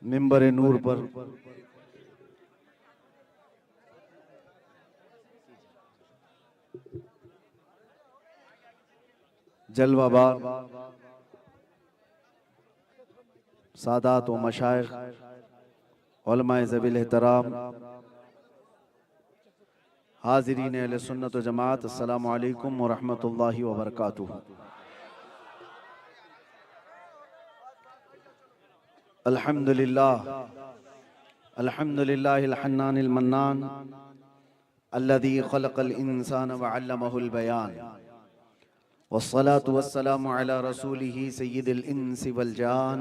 मिंबर नूर पर जलवाबार सादात व मशाइख उलमाए ज़वील एहतराम हाज़रीन अहले सुन्नत व जमात, अस्सलामु अलैकुम व रहमतुल्लाहि व बरकातुहू। अल्हम्दुलिल्लाह अल्हम्दुलिल्लाहिल हन्नानिल मन्नान अल्लज़ी खलक़ल इंसान व अल्लमहुल बयान वस्सलातु वस्सलामु अला रसूलिही सय्यिदिल इंसि वल जान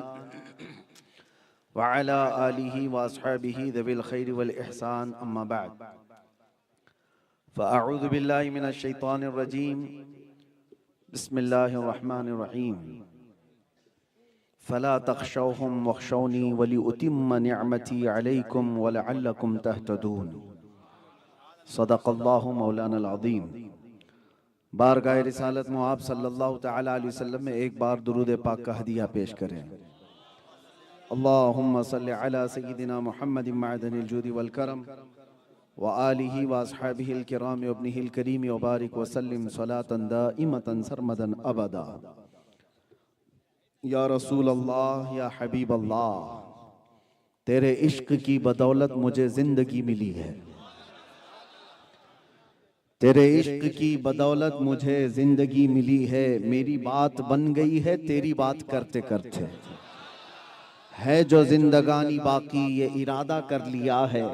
व अला आलिही व अस्हाबिही ज़विल खैरि वल इहसान, अम्मा बअद। फ़अऊज़ु बिल्लाहि मिनश शैतानिर रजीम, बिस्मिल्लाहिर रहमानिर रहीम। फ़ला तख़शौहुम वख़शौनी वलिउतिम्म निअमती अलैकुम वलअल्लकुम तहतदून। सदक़ल्लाहु मौलाना अज़ीम। बारगाह रिसालत में आप सल्लल्लाहु तआला अलैहि वसल्लम में एक बार दुरूद पाक का हदिया पेश करें। अल्लाहुम्मा सल्लि अला सय्यिदिना मुहम्मदिन मअदनिल जूदि वल करम व आलिही व अस्हाबिहिल किराम व इब्निहिल करीम व बारिक व सल्लिम सलातन दाइमतन सरमदन अबदा। या रसूल अल्लाह, या हबीब अल्लाह, तेरे इश्क की बदौलत मुझे जिंदगी मिली है। तेरे इश्क की बदौलत मुझे जिंदगी मिली है। मेरी बात बन गई है तेरी बात करते करते। है जो जिंदगानी बाकी ये इरादा कर लिया है।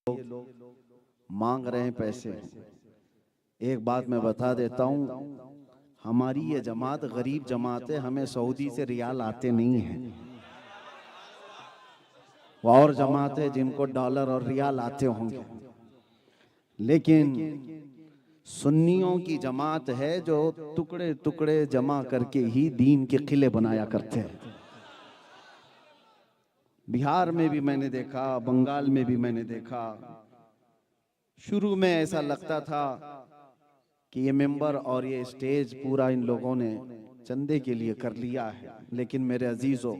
ये लोग मांग रहे हैं पैसे। एक बात मैं बता देता हूँ, हमारी ये जमात गरीब जमात है, हमें सऊदी से रियाल आते नहीं हैं। वो और जमात है जिनको डॉलर और रियाल आते होंगे, लेकिन सुन्नियों की जमात है जो टुकड़े टुकड़े जमा करके ही दीन के किले बनाया करते हैं। बिहार में भी मैंने देखा, बंगाल में भी मैंने देखा। शुरू में ऐसा लगता था कि ये मेंबर और ये स्टेज पूरा इन लोगों ने चंदे के लिए कर लिया है, लेकिन मेरे अजीजों,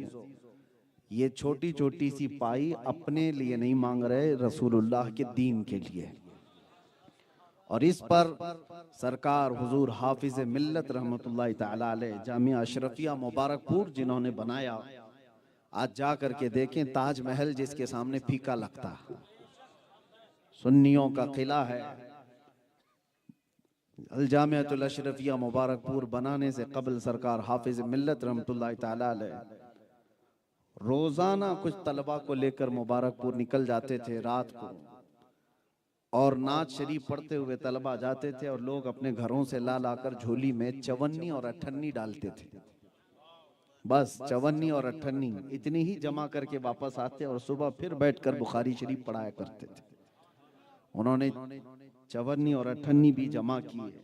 ये छोटी छोटी सी पाई अपने लिए नहीं मांग रहे, रसूलुल्लाह के दीन के लिए। और इस पर सरकार हुजूर हाफिज मिल्लत रहमतुल्लाह तआला अलैह जामिया अशरफिया मुबारकपुर जिन्होंने बनाया, आज जा करके देखें, ताजमहल जिसके सामने फीका लगता, सुन्नियों का किला है। अल जामियातुल अशरफिया मुबारकपुर बनाने से कबल सरकार हाफिज मिल्लत रहमतुल्लाह तआला अलैह रोजाना कुछ तलबा को लेकर मुबारकपुर निकल जाते थे रात को, और नात शरीफ पढ़ते हुए तलबा जाते थे और लोग अपने घरों से ला लाकर झोली में चवन्नी और अठन्नी डालते थे। बस चवन्नी और अठन्नी इतनी ही जमा करके वापस आते और सुबह फिर बैठकर बुखारी शरीफ पढ़ाया करते थे। उन्होंने चवन्नी और अठन्नी भी जमा किए,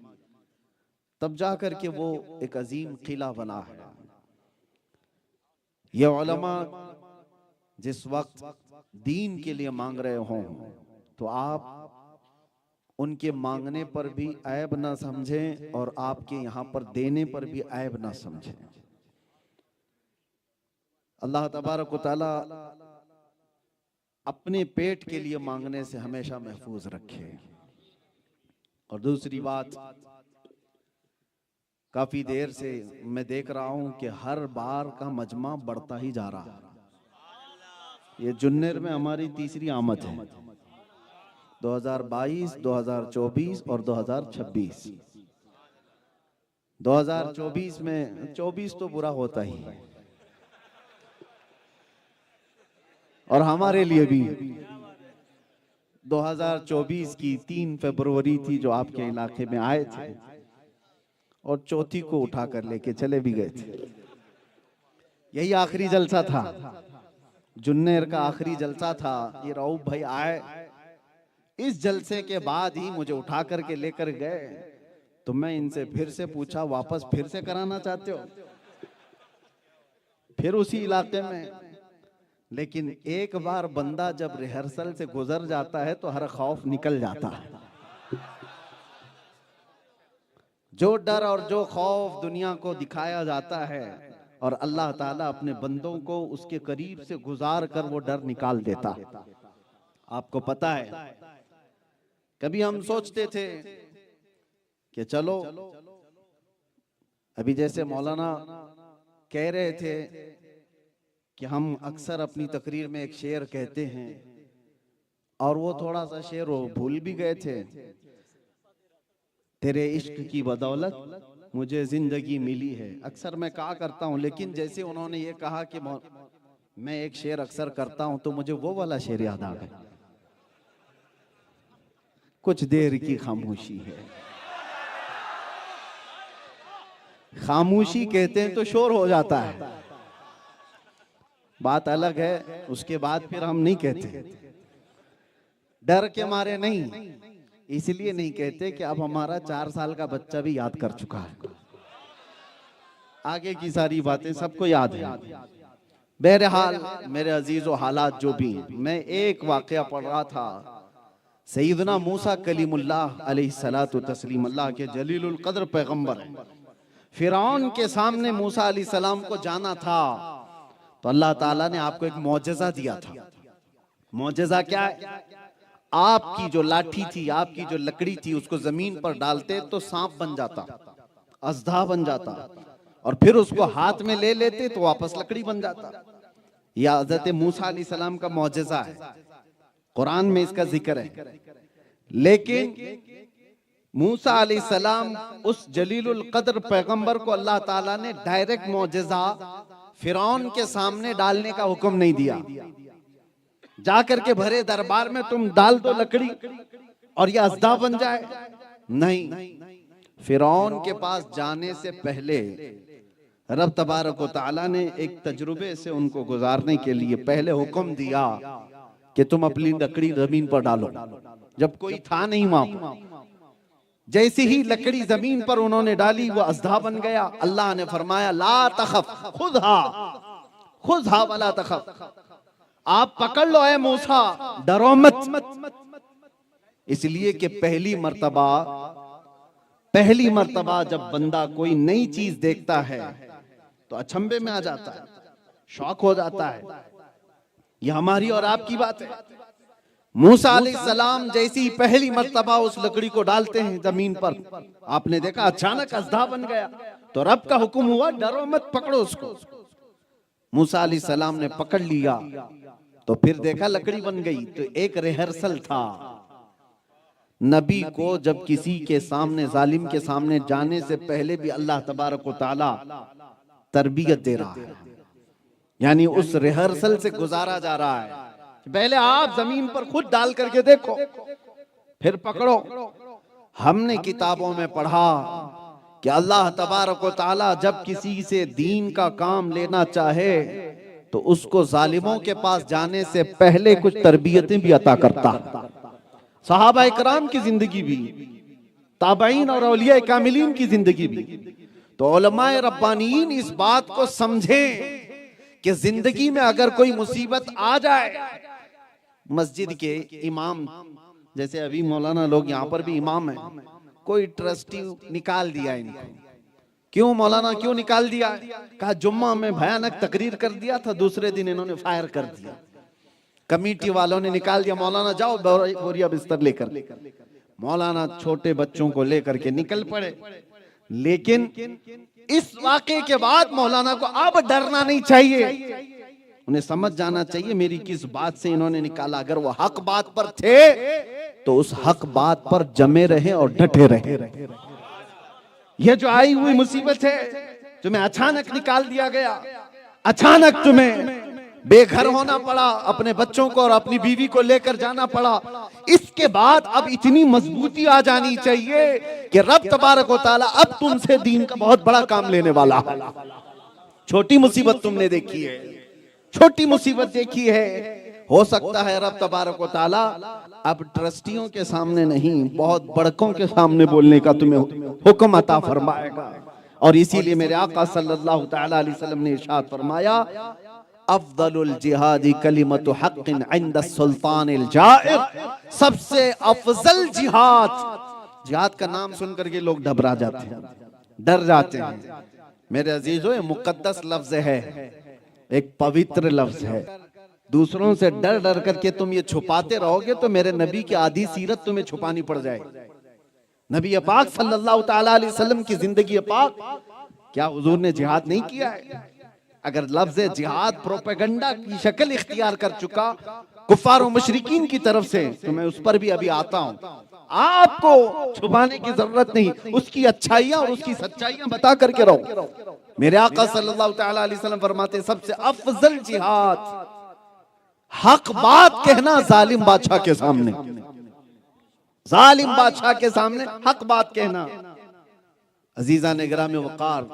तब जाकर के वो एक अजीम किला बना है। ये उलमा जिस वक्त दीन के लिए मांग रहे हों, तो आप उनके मांगने पर भी ऐब ना समझें और आपके यहाँ पर देने पर भी ऐब ना समझें। अल्लाह तबारक व तआला अपने पेट के लिए मांगने से हमेशा महफूज रखे। और दूसरी बात, काफी देर से मैं देख रहा हूं कि हर बार का मजमा बढ़ता ही जा रहा है। ये जुन्नेर में हमारी तीसरी आमद है, 2022, 2024 और 2026। 2024 में 24 तो बुरा होता ही है, और हमारे लिए भी 2024 की 3 फरवरी थी जो आपके इलाके में आए थे। और चौथी को उठा कर लेके चले भी गए थे। यही आखिरी जलसा था, जुन्नैर का आखिरी जलसा था। ये रऊफ भाई आए, इस जलसे के बाद ही मुझे उठा करके लेकर गए। तो मैं इनसे फिर से पूछा, वापस फिर से कराना चाहते हो? फिर उसी इलाके में। लेकिन एक बार बंदा जब रिहर्सल से गुजर जाता है तो हर खौफ निकल जाता है। जो डर और जो खौफ दुनिया को दिखाया जाता है और अल्लाह ताला अपने बंदों को उसके करीब से गुजार कर वो डर निकाल देता है। आपको पता है, कभी हम सोचते थे कि चलो, अभी जैसे मौलाना कह रहे थे कि हम अक्सर अपनी तकरीर में एक शेर कहते हैं और वो थोड़ा सा शेर वो भूल भी गए थे। तेरे इश्क की बदौलत मुझे जिंदगी मिली है। अक्सर मैं कहा करता हूं, लेकिन जैसे उन्होंने ये कहा कि मैं एक शेर अक्सर करता हूं तो मुझे वो वाला शेर याद आ गया, कुछ देर की खामोशी है। खामोशी कहते हैं तो शोर हो जाता है, बात अलग है। उसके बाद फिर हम नहीं कहते, डर के मारे नहीं, इसलिए नहीं कहते कि अब हमारा 4 साल का बच्चा भी याद कर चुका है, आगे की सारी बातें सबको याद है। बहरहाल मेरे अजीजों, हालात जो भी, मैं एक वाकया पढ़ रहा था। सैयदना मूसा कलीमुल्लाह अलैहिस्सलातु तस्लीम, अल्लाह के जलीलुल कद्र पैगंबर हैं। फिरौन के सामने मूसा अलैहिस्सलाम को जाना था तो अल्लाह ताला ने आपको एक मौजज़ा दिया था। मौजज़ा क्या है? आपकी जो लाठी थी, आपकी जो लकड़ी थी, उसको जमीन पर डालते तो सांप बन जाता, अजदा बन जाता, और फिर उसको हाथ में ले लेते तो वापस लकड़ी बन जाता। यह हज़रत मूसा अलैहिस्सलाम का मौजज़ा है, कुरान में इसका जिक्र है। लेकिन मूसा अलैहिस्सलाम उस जलीलुल कद्र पैगंबर को अल्लाह ताला ने डायरेक्ट मौजज़ा फिरौन के सामने डालने का हुक्म नहीं दिया। जाकर के भरे दरबार में तुम डाल दो लकड़ी और ये अज़दा बन जाए, नहीं। फिरौन के पास जाने से पहले रब तबारक व तआला ने एक तजुर्बे से उनको गुजारने के लिए पहले हुक्म दिया कि तुम अपनी लकड़ी जमीन पर डालो। जब कोई था नहीं वहां, जैसे ही लकड़ी जमीन पर उन्होंने डाली वो अज़दा बन गया। अल्लाह ने फरमाया, ला तखफ खुदहा वला तखफ, आप पकड़ लो ऐ मूसा, डरो मत। इसलिए कि पहली मर्तबा जब बंदा कोई नई चीज देखता है तो अचंभे में आ जाता है, शौक हो जाता है। यह हमारी और आपकी बात है। मूसा अलैहिस्सलाम जैसी पहली मर्तबा उस लकड़ी को डालते हैं जमीन पर, आपने देखा अचानक अज़दा बन गया। तो रब का हुक्म हुआ, डरो मत, पकड़ो उसको। मूसा अलैहिस्सलाम ने पकड़ लिया तो फिर देखा लकड़ी बन गई। तो एक रिहर्सल था, नबी को जब किसी के सामने, जालिम के सामने जाने से पहले भी अल्लाह तबारक व तआला तरबियत दे रहा है, यानी उस रिहर्सल से गुजारा जा रहा है। पहले आप जमीन पर खुद डाल करके देखो, फिर पकड़ो। हमने किताबों में पढ़ा कि अल्लाह तबारक व तआला जब किसी से दीन का काम लेना चाहे तो उसको जालिमों के पास जाने से पहले कुछ तरबियतें भी अता करता। सहाबा इकराम की जिंदगी भी, ताबईन और औलिया कामिलीन की जिंदगी भी। तो उलमाए रब्बानीन इस बात को समझें कि जिंदगी में अगर कोई मुसीबत आ जाए, मस्जिद के इमाम, जैसे अभी मौलाना लोग यहाँ पर भी इमाम हैं, कोई ट्रस्टी निकाल दिया इनको। क्यों मौलाना, क्यों निकाल दिया? कहा जुम्मा में भयानक तकरीर कर दिया था, दूसरे दिन इन्होंने फायर कर दिया, कमेटी वालों ने निकाल दिया। मौलाना जाओ बोरिया बिस्तर लेकर। मौलाना छोटे बच्चों को लेकर के निकल पड़े। लेकिन इस वाक़े के बाद मौलाना को अब डरना नहीं चाहिए, उन्हें समझ जाना चाहिए मेरी किस बात से इन्होंने निकाला। अगर वो हक बात पर थे तो उस हक बात पर जमे रहे और डटे रहे। यह जो आई हुई मुसीबत है, तुम्हें अचानक निकाल दिया गया, अचानक तुम्हें बेघर होना पड़ा, अपने बच्चों को और अपनी बीवी को लेकर जाना पड़ा। इसके बाद अब इतनी मजबूती आ जानी चाहिए कि रब तबारक व तआला अब तुमसे दीन का बहुत बड़ा काम लेने वाला है। छोटी मुसीबत तुमने देखी है, छोटी मुसीबत देखी है, हो सकता है रब तबारक व तआला अब ट्रस्टियों के सामने नहीं, बहुत बड़कों के सामने बोलने का तुम्हें हुक्म अता फरमाएगा। और इसीलिए मेरे आका सल्लल्लाहु तआला अलैहि वसल्लम ने इरशाद फरमाया, अफदलुल जिहादी कलिमतु हक़्क़िन इंद सुल्तानिल जाइर, सबसे अफजल जिहाद, जिहाद का नाम सुन करके लोग घबरा जाते हैं, डर जाते हैं। मेरे अजीजों, ये मुकद्दस लफ्ज है, एक पवित्र लफ्ज है। दूसरों से डर डर करके तुम ये छुपाते रहोगे तो मेरे नबी की आधी सीरत तुम्हें छुपानी पड़ जाएगी। नबी पाक सल्लल्लाहु तआला अलैहि वसल्लम की जिंदगी पाक, क्या हुजूर ने जिहाद नहीं किया है? अगर लफ्ज जिहाद प्रोपेगेंडा की शक्ल इख्तियार कर चुका कुफ्फार और मुशरिकीन की तरफ से, तो मैं उस पर भी अभी आता हूं। आपको छुपाने की जरूरत नहीं, उसकी अच्छाइयां और उसकी सच्चाइयां बता करके रहो। मेरे आका सल्लल्लाहु तआला अलैहि वसल्लम फरमाते, सबसे अफजल जिहाद हक बात कहना जालिम बादशाह के सामने, जालिम बादशाह के सामने हक बात कहना। अजीजा ने गिराम वकार,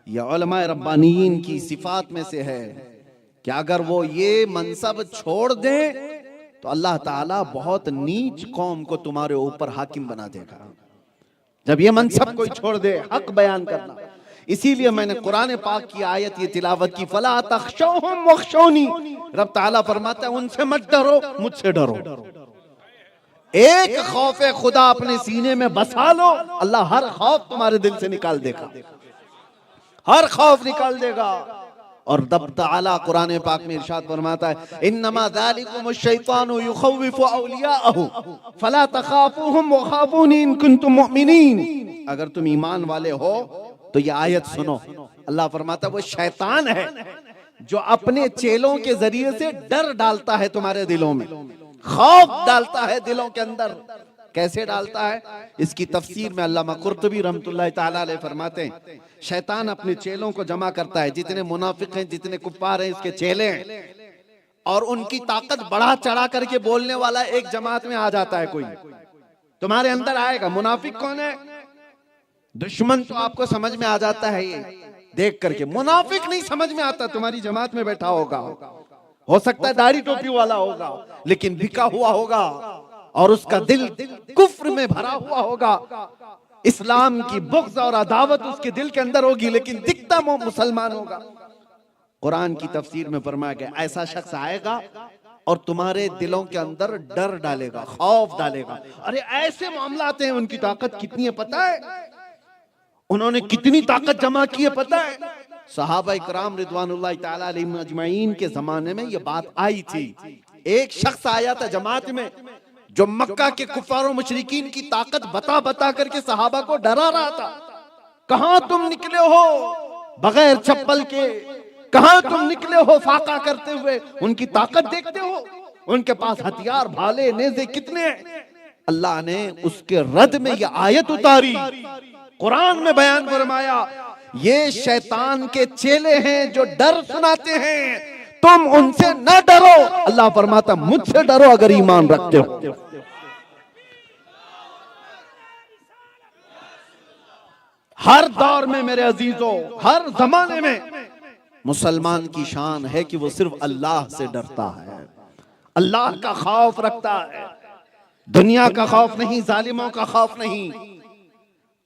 यह उलमाए रब्बानियीन की सिफात में से है कि अगर वो ये मनसब छोड़ दें तो अल्लाह ताला बहुत नीच कौम को तुम्हारे ऊपर हाकिम बना देगा। जब ये मनसब कोई छोड़ दे, हक बयान करना। इसीलिए मैंने कुरान पाक की आयत ये तिलावत की, फला तख्शौहुम वख्शौनी, रब ताला फरमाता है उनसे मत डरो, मुझसे डरो। एक खौफ खुदा अपने सीने में बसा लो, अल्लाह हर खौफ तुम्हारे दिल से निकाल देगा, हर खौफ निकाल देगा। और रब ताला कुरान पाक में इरशाद फरमाता है, इन्नमा ज़ालिकुमुश शैतानु युखव्विफु औलियाअहु फला तखाफूहुम वखाफूनी इन कुंतुम मुमिनीन। अगर तुम ईमान वाले हो तो ये आयत सुनो। अल्लाह फरमाता है वो शैतान है जो अपने चेलों के जरिए से डर डालता है तुम्हारे दिलों में, खौफ डालता है दिलों के अंदर। कैसे डालता है? इसकी तफसीर में अल्लामा कुर्तुबी रहमतुल्लाह ताला अलैह फरमाते हैं, शैतान अपने चेलों को जमा करता है, जितने मुनाफिक हैं, जितने कुफ्फार हैं, इसके चेले हैं, और उनकी ताकत बढ़ा चढ़ा करके बोलने वाला एक जमात में आ जाता है। कोई तुम्हारे अंदर आएगा, मुनाफिक कौन है? दुश्मन तो आपको समझ में आ जाता है ये देख करके, मुनाफिक नहीं समझ में आता। तुम्हारी जमात में बैठा होगा, हो सकता है दाढ़ी टोपी वाला होगा, लेकिन बिका हुआ होगा और उसका दिल कुफ्र में भरा हुआ होगा, इस्लाम की बुग़्ज़ और अदावत उसके दिल के अंदर होगी, लेकिन दिखता वो मुसलमान होगा। कुरान की तफसीर में फरमाया गया, ऐसा शख्स आएगा और तुम्हारे दिलों के अंदर डर डालेगा, खौफ डालेगा। अरे ऐसे मामलात हैं, उनकी ताकत कितनी है पता है? उन्होंने कितनी ताकत जमा की है पता है? सहाबा इकराम रिदवानुल्लाह ताला अलैहिम अजमईन के जमाने में ये बात आई थी। एक शख्स आया था जमात में जो मक्का के कुफ्फार और मुशरिकीन की ताकत बता बता करके सहाबा को डरा रहा था। कहां तुम निकले हो बगैर चप्पल के, कहां तुम निकले हो फाका करते हुए? उनकी ताकत देखते हो, उनके पास हथियार, भाले, नेज़े कितने हैं। अल्लाह ने उसके रद में यह आयत उतारी, कुरान में बयान फरमाया, ये शैतान के चेले हैं जो डर सुनाते हैं, तुम उनसे न डरो। अल्लाह फरमाता मुझसे डरो अगर ईमान रखते हो। हर दौर में मेरे अजीजों, हर जमाने में मुसलमान की शान है कि वो सिर्फ अल्लाह से डरता है, अल्लाह का खौफ रखता है, दुनिया का खौफ नहीं, जालिमों का खौफ नहीं।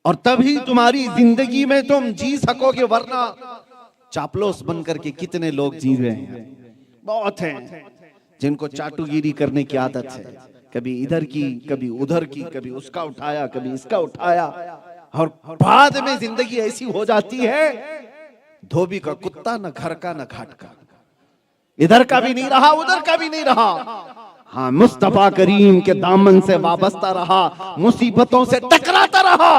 और तभी तुम्हारी जिंदगी में तुम जी सकोगे, वरना चापलूस बन करके कितने लोग जी रहे हैं। बहुत हैं जिनको चाटुगिरी करने की आदत है, कभी इधर की, कभी उधर की, कभी उसका उठाया, कभी इसका उठाया, और बाद में जिंदगी ऐसी हो जाती है, धोबी का कुत्ता, न घर का न घाट का, इधर का भी नहीं रहा, उधर का भी नहीं रहा। हाँ, मुस्तफा करीम के दामन से वाबस्ता रहा, मुसीबतों से टकराता रहा,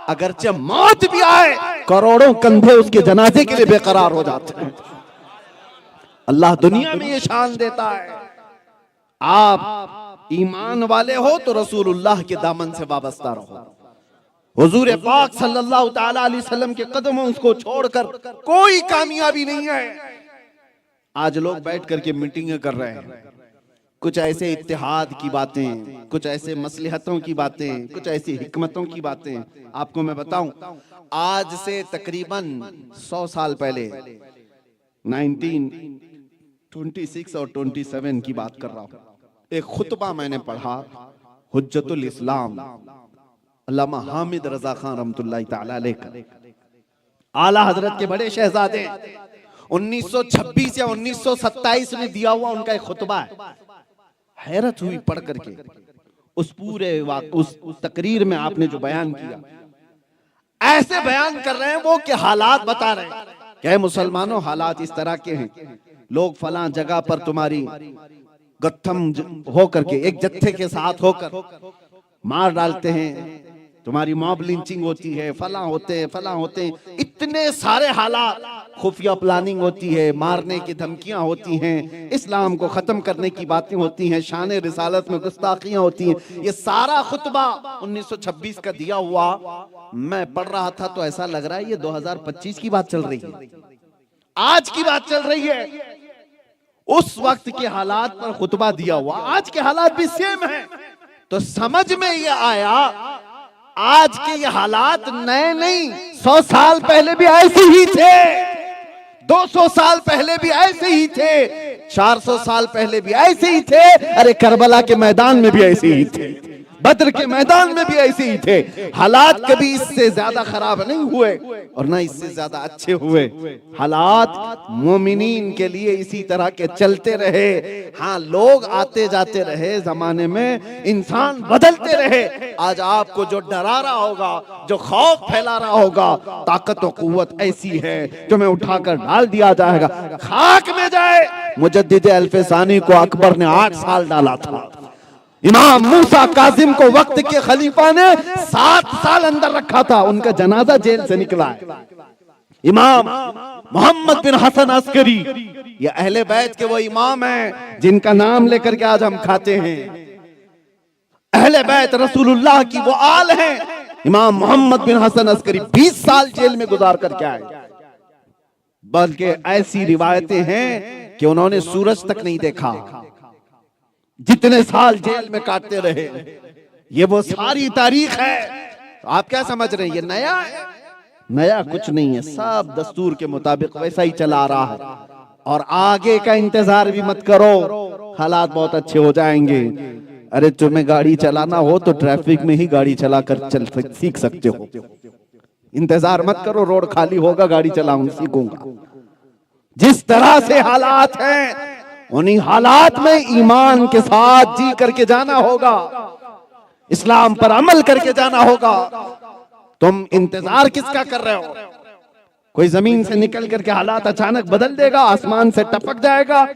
अगरचे मौत भी आए, करोड़ों कंधे उसके जनाजे के लिए बेकरार हो जाते हैं। अल्लाह दुनिया में ये शान देता है। आप ईमान वाले हो तो रसूलुल्लाह के दामन से वाबस्ता रहो, हुजूर पाक सल्लल्लाहु ताला अलैहि वसल्लम के कदमों को छोड़कर कोई कामयाबी नहीं है। आज लोग बैठ करके मीटिंगें कर रहे हैं, कुछ ऐसे इत्तेहाद की बातें, कुछ ऐसे मसलहतों की बातें, कुछ ऐसी हिकमतों की बातें। आपको मैं बताऊं, आज से तकरीबन 100 साल पहले 1926 और 27 की बात कर रहा हूं, एक खुतबा मैंने पढ़ा, हुज्जतुल इस्लाम अल्लामा हामिद रजा खान रहमतुल्लाह ताला अलैह का, आला हजरत के बड़े शहजादे 1926 या 1927 में दिया हुआ उनका एक खुतबा है। हैरत हुई पढ़ करके उस पूरे उस तकरीर में आपने जो बयान किया, ऐसे बयान कर रहे हैं वो कि हालात बता रहे हैं कि मुसलमानों हालात इस तरह के हैं, लोग फलां जगह पर तुम्हारी गत्थम होकर के एक जत्थे के साथ होकर मार डालते हैं, तुम्हारी मॉब लिंचिंग होती है, फलां होते हैं, इतने सारे हालात, खुफिया प्लानिंग होती है, मारने की धमकियां होती हैं, इस्लाम को खत्म करने की बातें होती हैं, शान रिसालत में गुस्ताखियां होती हैं। ये सारा खुतबा 1926 का दिया हुआ मैं पढ़ रहा था तो ऐसा लग रहा है ये 2025 की बात चल रही है, आज की बात चल रही है। उस वक्त के हालात पर खुतबा दिया हुआ, आज के हालात भी सेम है। तो समझ में ये आया आज के ये हालात नए नहीं, 100 साल पहले भी ऐसे ही थे, 200 साल पहले भी ऐसे ही थे, 400 साल पहले भी ऐसे ही थे, अरे करबला के मैदान में भी ऐसे ही थे, बद्र के मैदान में भी ऐसे ही थे। हालात कभी इससे ज्यादा खराब नहीं हुए और ना इससे ज्यादा अच्छे हुए। हालात मोमिनीन के लिए इसी तरह के चलते रहे। हाँ, लोग आते जाते रहे, जमाने में इंसान बदलते रहे। आज आपको जो डरा रहा होगा, जो खौफ फैला रहा होगा, ताकत और कुव्वत ऐसी है जो मैं उठाकर डाल दिया जाएगा, खाक में जाए। मुजद्दिद अल्फसानी को अकबर ने 8 साल डाला था, इमाम मूसा काजिम को वक्त के खलीफा ने 7 साल अंदर रखा था, उनका जनाजा जेल से निकला है। इमाम मोहम्मद बिन हसन अस्करी, ये अहले बैत के वो इमाम हैं जिनका नाम लेकर के आज हम खाते हैं। अहले बैत रसूलुल्लाह की वो आल हैं। इमाम मोहम्मद बिन हसन अस्करी 20 साल जेल में गुजार करके आए, बल्कि ऐसी रिवायतें हैं कि उन्होंने सूरज तक नहीं देखा, जितने साल जेल में काटते रहे। ये वो सारी तारीख है। तो आप क्या समझ रहे हैं ये नया है? नया कुछ नहीं है, सब दस्तूर के मुताबिक वैसा ही चला आ रहा है। और आगे का इंतजार भी मत करो, हालात बहुत अच्छे हो जाएंगे। अरे तुम्हें गाड़ी चलाना हो तो ट्रैफिक में ही गाड़ी चलाकर सीख सकते हो, इंतजार मत करो रोड खाली होगा गाड़ी चलाऊंगा सीखूंगा। जिस तरह से हालात हैं उन्हीं हालात में ईमान के साथ जी करके जाना होगा, इस्लाम पर अमल करके जाना होगा। तुम इंतजार किसका कर रहे हो? कोई जमीन से निकल करके हालात अचानक बदल देगा, आसमान से टपक जाएगा।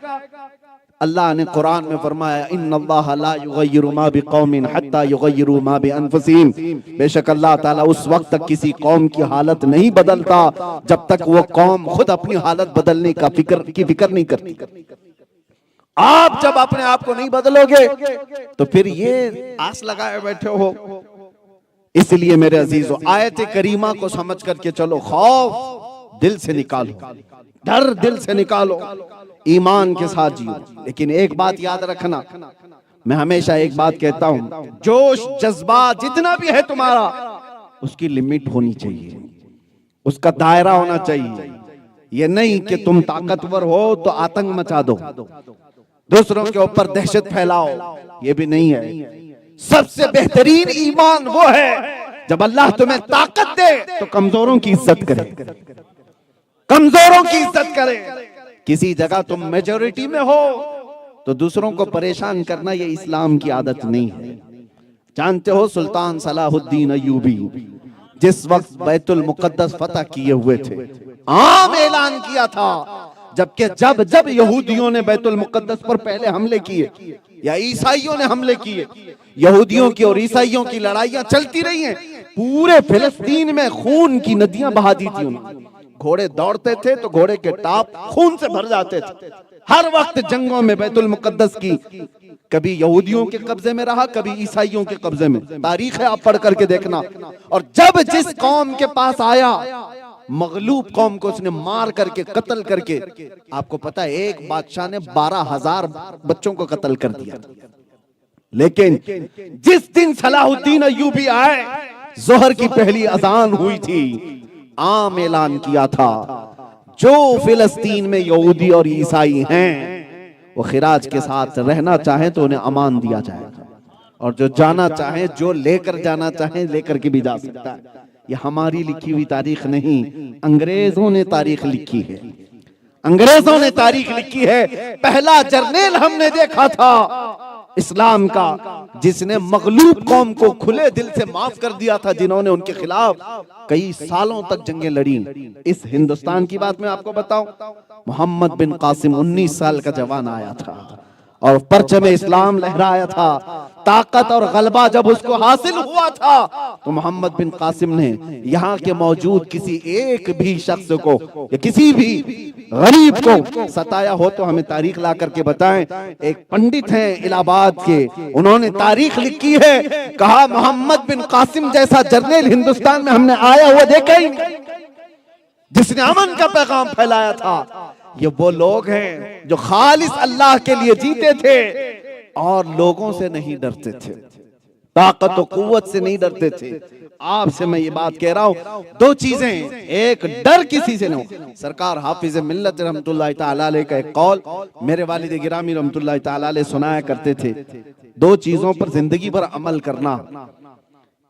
अल्लाह ने कुरान में फरमाया, इन्नल्लाह ला युगय्यिरु मा बिकौमिन हत्ता युगय्यिरु मा बिअनफुसिहिम, बेशक अल्लाह ताला उस वक्त तक किसी कौम की हालत नहीं बदलता जब तक वो कौम खुद अपनी हालत बदलने का फिक्र नहीं करती। आप जब अपने आप को नहीं बदलोगे तो फिर ये आस लगाए बैठे हो। इसलिए मेरे अजीजों, आयत करीमा को समझ करके चलो, खौफ दिल से निकालो, डर दिल से निकालो, ईमान के साथ जियो। लेकिन एक बात याद रखना, मैं हमेशा एक बात कहता हूं, जोश जज्बा जितना भी है तुम्हारा, उसकी लिमिट होनी चाहिए, उसका दायरा होना चाहिए। ये नहीं कि तुम ताकतवर हो तो आतंक मचा दो, दूसरों के ऊपर दहशत फैलाओ, ये भी नहीं है। सबसे बेहतरीन ईमान वो है जब अल्लाह तुम्हें ताकत दे तो कमजोरों की इज्जत करे, कमजोरों की इज्जत करे। किसी जगह तुम मेजॉरिटी में हो तो दूसरों को परेशान करना ये इस्लाम की आदत नहीं है। जानते हो सुल्तान सलाहुद्दीन अय्यूबी जिस वक्त बैतुल मुकद्दस फतह किए हुए थे, आम ऐलान किया था, जबकि जब जब यहूदियों ने बैतुल मुकद्दस पर पहले हमले किए या ईसाइयों ने हमले किए, यहूदियों की और ईसाइयों की लड़ाइयां चलती रही हैं। पूरे फिलिस्तीन में खून की नदियां बहा दी थी उन्होंने। घोड़े दौड़ते थे तो घोड़े के टाप खून से भर जाते थे। हर वक्त जंगों में बैतुल मुकद्दस की कभी यहूदियों के कब्जे में रहा, कभी ईसाइयों के कब्जे में। तारीख है, आप पढ़ करके देखना। और जब जिस कौम के पास आया मगलूब कौम को उसने मार करके कत्ल करके, आपको पता है एक बादशाह ने 12,000 बच्चों को कत्ल कर दिया। लेकिन जिस दिन सलाहुद्दीन अय्यूबी आए, जोहर की पहली अजान हुई थी, आम ऐलान किया था जो फिलिस्तीन में यहूदी और ईसाई हैं वो खिराज के साथ रहना चाहे तो उन्हें अमान दिया जाएगा, और जो जाना चाहे, जो लेकर जाना चाहे लेकर के भी जा सकता है। ये हमारी लिखी हुई तारीख नहीं, अंग्रेजों ने तारीख लिखी है। अंग्रेजों ने तारीख लिखी है। पहला जर्नैल हमने देखा था इस्लाम का जिसने मगलूब कौम को खुले दिल से माफ कर दिया था, जिन्होंने उनके खिलाफ कई सालों तक जंगें लड़ी। इस हिंदुस्तान की बात मैं आपको बताऊं, मोहम्मद बिन कासिम 19 साल का जवान आया था और परचम इस्लाम लहराया था। ताकत और गलबा जब उसको हासिल हुआ था तो मोहम्मद बिन कासिम ने यहाँ के मौजूद किसी एक भी शख्स को या किसी भी गरीब को सताया हो तो हमें तारीख ला करके बताएं। एक पंडित हैं इलाहाबाद के, उन्होंने तारीख लिखी है, कहा मोहम्मद बिन कासिम जैसा जर्नैल हिंदुस्तान में हमने आया हुआ देखा ही नहीं, जिसने अमन का पैगाम फैलाया था। ये वो लोग हैं जो खालिस अल्लाह के लिए जीते थे और लोगों से नहीं डरते थे, ताकत और कुव्वत से नहीं डरते थे। आपसे मैं ये बात कह रहा हूं, दो चीजें, एक डर किसी से न हो। सरकार हाफिज मिल्लत रहमतुल्लाह ताला अलैह का एक कौल मेरे वालिद गिरामी रहमतुल्लाह ताला अलैह सुनाया करते थे, दो चीजों पर जिंदगी भर अमल करना,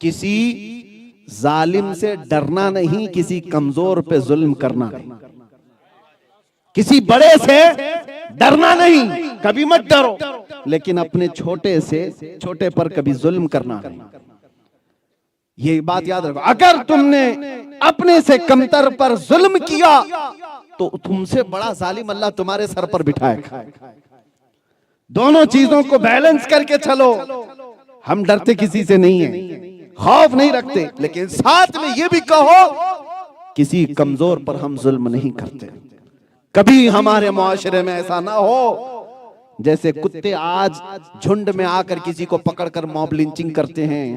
किसी जालिम से डरना नहीं, किसी कमजोर पे जुल्म करना नहीं। किसी बड़े से डरना नहीं, कभी मत डरो, लेकिन अपने छोटे से छोटे पर कभी जुल्म करना नहीं। ये बात याद रखो, अगर तुमने अपने से कमतर पर जुल्म किया तो तुमसे बड़ा जालिम अल्लाह तुम्हारे सर पर बिठाएगा। दोनों चीजों को बैलेंस करके चलो। हम डरते किसी से नहीं है, खौफ नहीं रखते, लेकिन साथ में ये भी कहो किसी कमजोर पर हम जुल्म नहीं करते। कभी हमारे मुआशरे में ऐसा ना हो जैसे कुत्ते आज झुंड में आकर किसी को पकड़कर मॉब लिंचिंग करते हैं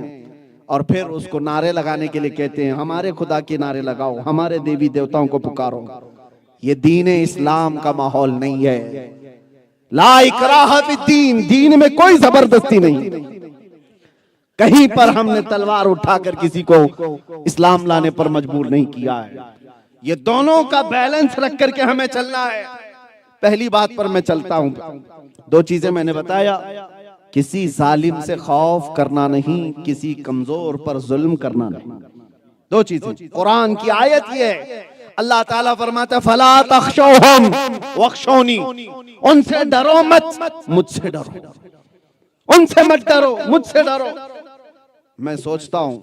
और फिर उसको नारे लगाने के लिए कहते हैं हमारे खुदा के नारे लगाओ, हमारे देवी देवताओं को पुकारो। ये दीन इस्लाम का माहौल नहीं है। ला इकराह फिद्दीन, दीन में कोई जबरदस्ती नहीं। कहीं पर हमने तलवार उठाकर किसी को इस्लाम लाने पर मजबूर नहीं किया है। ये दोनों का बैलेंस रख करके हमें चलना है। पहली बात पर मैं चलता हूं, दो चीजें मैंने बताया, किसी जालिम से खौफ करना नहीं, किसी कमजोर पर जुल्म करना नहीं। दो चीजें, कुरान की आयत ये है, अल्लाह ताला फरमाता है फला तख्शौहुम वख्शौनी, उनसे डरो मत, मुझसे डरो। उनसे मत डरो, मुझसे डरो। मैं सोचता हूं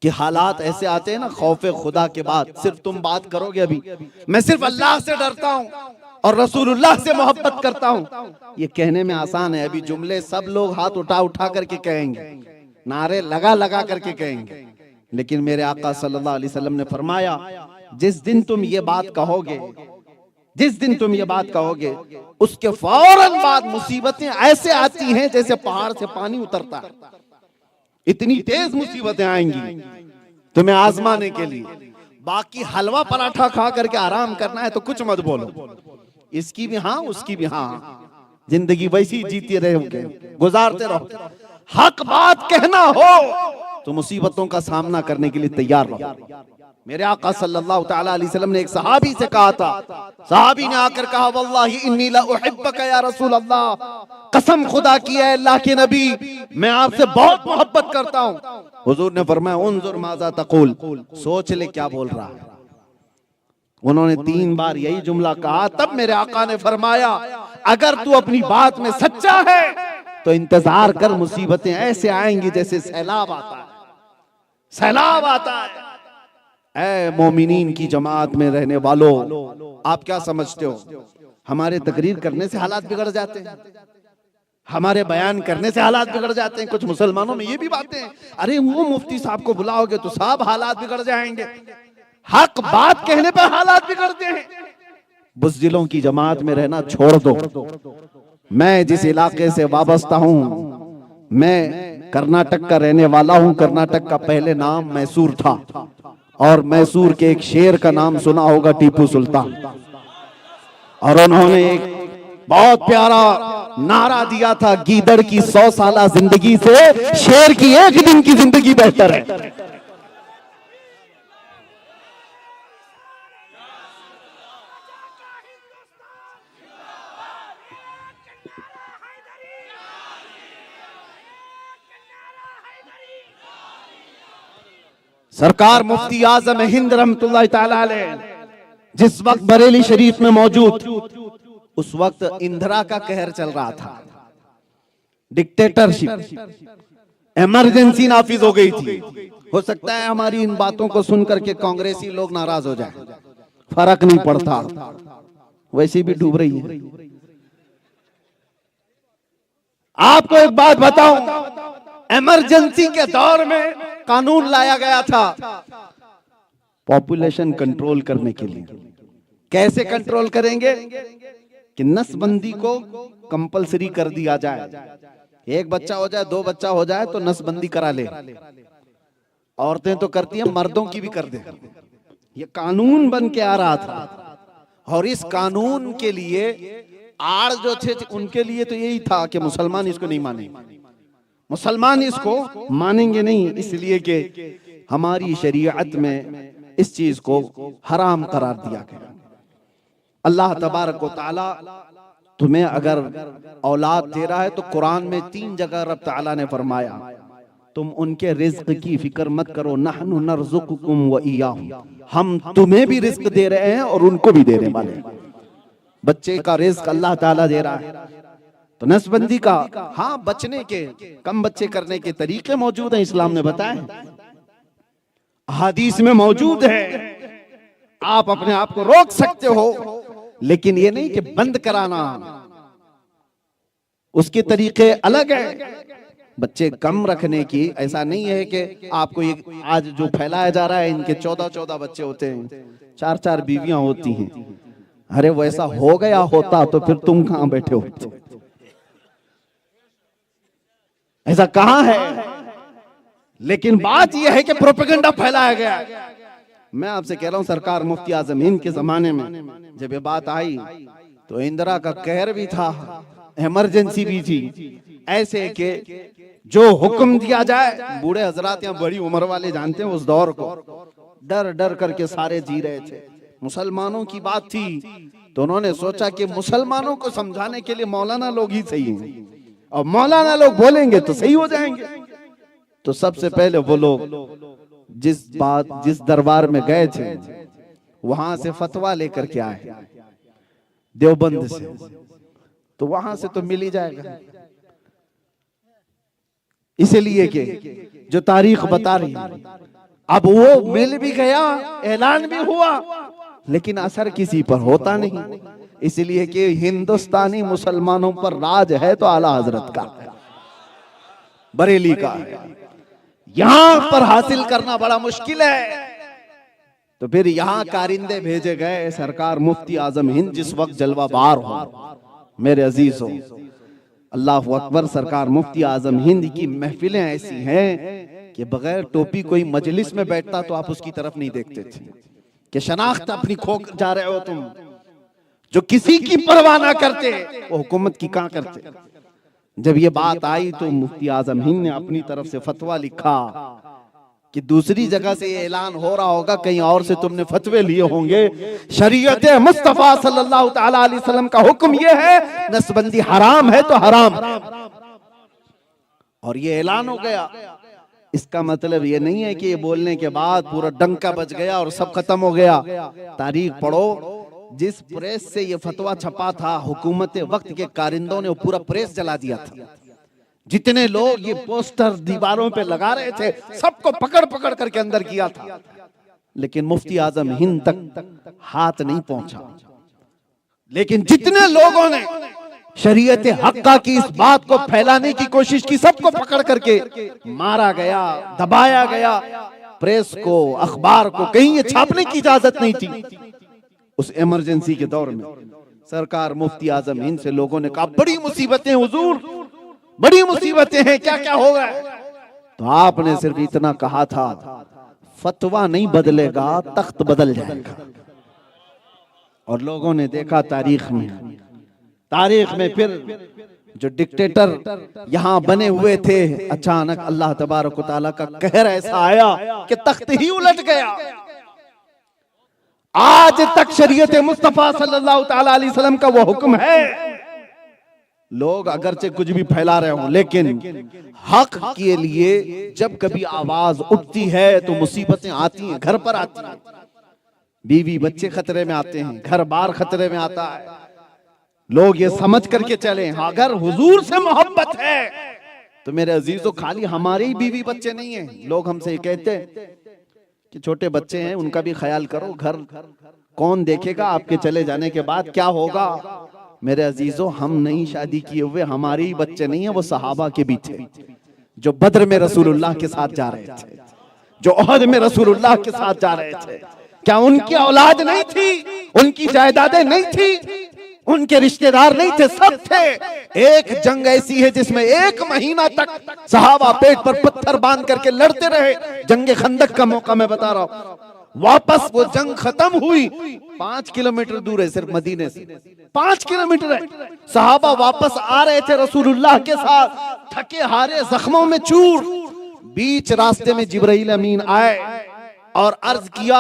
कि हालात ऐसे आते हैं ना, खौफे खुदा के बाद सिर्फ तुम बात करोगे, अभी मैं सिर्फ अल्लाह से डरता हूं और रसूलुल्लाह से मोहब्बत करता हूं, ये कहने में आसान है। अभी जुमले सब लोग हाथ उठा उठा करके कहेंगे, नारे लगा लगा करके कहेंगे, लेकिन मेरे आका सल्लल्लाहु अलैहि वसल्लम ने फरमाया जिस दिन तुम ये बात कहोगे, जिस दिन तुम ये बात कहोगे, उसके फौरन बाद मुसीबतें ऐसे आती हैं जैसे पहाड़ से पानी उतरता है। इतनी तेज मुसीबतें आएंगी तुम्हें आजमाने के लिए। बाकी हलवा पराठा खा करके आराम करना है तो कुछ मत बोलो, इसकी भी हाँ उसकी भी हाँ, जिंदगी वैसी जीते रहोगे, गुजारते रहो। हक बात कहना हो तो मुसीबतों का सामना करने के लिए तैयार रहो। मेरे आका सल्लल्लाहु ताला अलैहि वसल्लम ने एक सहाबी से कहा था, सहाबी ने आकर कहा वल्लाही इन्नी ला उहिब्बका या रसूल अल्लाह, कसम खुदा की है अल्लाह के नबी, मैं आपसे बहुत मोहब्बत करता हूँ। हुजूर ने फरमाया उन्जुर माज़ा तक़ूल, सोच ले क्या बोल रहा है। उन्होंने 3 बार यही जुमला कहा, तब मेरे आका ने फरमाया अगर तू अपनी बात में सच्चा है तो इंतजार कर, मुसीबतें ऐसे आएंगी जैसे सैलाब आता है, सैलाब आता है। ऐ मोमिनीन की जमात में रहने वालों, आप क्या समझते हो हमारे तकरीर करने से हालात बिगड़ जाते हैं, हमारे बयान करने से हालात बिगड़ जाते हैं? कुछ मुसलमानों में ये भी बातें हैं, अरे वो मुफ्ती साहब को बुलाओगे तो सब हालात बिगड़ जाएंगे। हक बात कहने पर हालात बिगड़ते हैं। बुज़दिलों की जमात में रहना छोड़ दो। मैं जिस इलाके से वाबस्ता हूं, मैं कर्नाटक का रहने वाला हूं। कर्नाटक का पहले नाम मैसूर था, और मैसूर के एक शेर का नाम सुना होगा, टीपू सुल्तान। और उन्होंने एक बहुत प्यारा नारा दिया था, गीदड़ की 100 साला जिंदगी से शेर की एक दिन की जिंदगी बेहतर है। सरकार मुफ्ती आजम हिंद रहमतुल्लाह ताला अलैह जिस वक्त बरेली शरीफ में मौजूद, उस वक्त इंदिरा का कहर चल रहा था, डिक्टेटरशिप, इमरजेंसी नाफिज हो गई थी। हो सकता है हमारी इन बातों को सुनकर के कांग्रेसी लोग नाराज हो जाए, फर्क नहीं पड़ता, वैसे भी डूब रही है। आपको एक बात बताऊं, इमरजेंसी के दौर में कानून लाया गया था पॉपुलेशन कंट्रोल करने के लिए। कैसे कंट्रोल करेंगे कि नसबंदी को कंपलसरी कर दिया जाए, एक बच्चा हो जाए, 2 बच्चा हो जाए तो नसबंदी करा ले। औरतें तो करती हैं, मर्दों की भी कर दे। ये कानून बन के आ रहा था, और इस कानून के लिए आड़ जो थे उनके लिए तो यही था कि मुसलमान इसको नहीं मानेंगे, मुसलमान इसको मानेंगे नहीं, इसलिए कि हमारी शरीयत में इस चीज को हराम करार दिया गया। अल्लाह तबारक व तआला तुम्हें अगर औलाद दे रहा है तो कुरान में 3 जगह रब तआला ने फरमाया, तुम उनके रिज्क की फिक्र मत करो, नहनु नरज़ुकुकुम व इय्याहुम, हम तुम्हें भी रिज्क दे रहे हैं और उनको भी देने वाले हैं। बच्चे का रिज्क अल्लाह ताला दे रहा है, तो नसबंदी का, हाँ, बचने के, कम बच्चे करने के तरीके मौजूद हैं, इस्लाम ने बताए, हदीस में मौजूद है। आप अपने आप को रोक सकते हो, लेकिन ये नहीं कि बंद कराना, उसके तरीके अलग है। बच्चे कम रखने की ऐसा नहीं है कि आपको ये आज जो फैलाया जा रहा है, इनके 14-14 बच्चे होते हैं, 4-4 बीवियां होती हैं। अरे वैसा हो गया होता तो फिर तुम कहां बैठे होते? ऐसा कहां है? लेकिन बात यह है कि प्रोपेगेंडा फैलाया गया। मैं आपसे कह रहा हूं, सरकार मुफ्ती आजम हिंद के जमाने में जब ये बात आई तो इंदिरा का कहर भी था, इमरजेंसी भी थी, ऐसे कि जो हुक्म दिया जाए, बूढ़े हजरात या बड़ी उम्र वाले जानते हैं उस दौर को, डर डर करके सारे जी रहे थे। मुसलमानों की बात थी तो उन्होंने सोचा कि मुसलमानों को समझाने के लिए मौलाना लोग ही सही हैं, और मौलाना लोग बोलेंगे तो सही हो जाएंगे। तो सबसे पहले वो लोग जिस दरबार में गए थे वहां से फतवा लेकर के आए, देवबंद से, तो वहां से तो मिल ही जाएगा, इसलिए कि जो तारीख बता रही है। अब वो मिल भी गया, ऐलान भी हुआ, लेकिन असर किसी पर होता नहीं, इसलिए कि हिंदुस्तानी मुसलमानों पर राज है तो आला हजरत का, बरेली का है, यहां पर हासिल करना बड़ा मुश्किल है। तो फिर यहां कारिंदे भेजे गए, सरकार मुफ्ती आजम हिंद जिस वक्त जलवा बार हो, मेरे अजीज हो, अल्लाह अकबर, सरकार मुफ्ती आजम हिंद की महफिलें ऐसी हैं कि बगैर टोपी कोई मजलिस में बैठता तो आप उसकी तरफ नहीं देखते थे कि शनाख्त अपनी खो जा रहे हो तुम। जो किसी की परवाह ना करते वो हुकूमत की कहां करते। जब ये बात आई तो मुफ्ती आजम हिंद ने अपनी तरफ से फतवा लिखा कि दूसरी जगह से ये ऐलान हो रहा होगा, कहीं और से तुमने फतवे लिए होंगे, शरीयत मुस्तफा सल्लल्लाहु ताला अलैहि वसल्लम का हुक्म ये है, नसबंदी हराम है तो हराम, और ये ऐलान हो गया। इसका मतलब ये नहीं है कि ये बोलने के बाद पूरा डंका बज गया और सब खत्म हो गया। तारीख पढ़ो, जिस प्रेस से ये फतवा छपा था, हुकूमत वक्त के कारिंदों ने वो पूरा प्रेस जला दिया था। जितने लोग ये पोस्टर दीवारों पे लगा रहे थे, सबको पकड़ पकड़ करके अंदर किया था, लेकिन मुफ्ती आजम हिंद तक हाथ नहीं पहुंचा। लेकिन जितने लोगों ने शरीयत हक्का की इस बात को फैलाने की कोशिश की, सबको पकड़ करके मारा गया, दबाया गया। प्रेस को, अखबार को कहीं ये छापने की इजाजत नहीं थी। उस इमरजेंसी के दौर में सरकार मुफ्ती आजम हिंद से लोगों ने कहा, बड़ी मुसीबतें हुजूर, बड़ी मुसीबतें हैं, क्या क्या होगा। तो आपने सिर्फ इतना कहा था, फतवा नहीं बदलेगा, तख्त बदल जाएगा। और लोगों ने देखा तारीख में फिर जो डिक्टेटर यहां बने हुए थे, अचानक अल्लाह तबारक व तआला का कहर ऐसा आया कि तख्त ही उलट गया। आज तक शरीयत मुस्तफा सल्लल्लाहु तआला अलैहि वसल्लम का वो हुक्म है, लोग अगरचे कुछ भी फैला रहे हो, लेकिन हक के लिए जब कभी आवाज उठती है तो मुसीबतें आती हैं, घर पर आती हैं, बीवी बच्चे खतरे में आते हैं, घर बार खतरे में आता है। लोग ये समझ करके चले, अगर हुजूर से मोहब्बत है तो मेरे अजीजों खाली हमारे ही बीवी बच्चे नहीं हैं। लोग हमसे ये कहते हैं कि छोटे बच्चे हैं, उनका भी ख्याल करो, घर कौन देखेगा, आपके चले जाने के बाद क्या होगा। मेरे अजीजों, हम नहीं शादी किए हुए, हमारे ही बच्चे नहीं है, वो सहाबा के भी थे जो बद्र में रसूलुल्लाह के साथ जा रहे थे, जो ओहद में रसूलुल्लाह के साथ जा रहे थे। क्या उनकी औलाद नहीं थी, उनकी जायदादें नहीं थी, उनके रिश्तेदार नहीं थे? सब थे। एक जंग ऐसी है जिसमें 1 महीना तक सहाबा पेट पर पत्थर बांध करके लड़ते रहे। जंगे खंदक का मौका मैं बता रहा हूं। वापस वो जंग खत्म हुई, 5 किलोमीटर दूर है सिर्फ मदीने से, 5 किलोमीटर है। सहाबा वापस आ रहे थे रसूलुल्लाह के साथ, थके हारे, जख्मों में चूर। बीच रास्ते में जिब्राइल अमीन आए और अर्ज किया,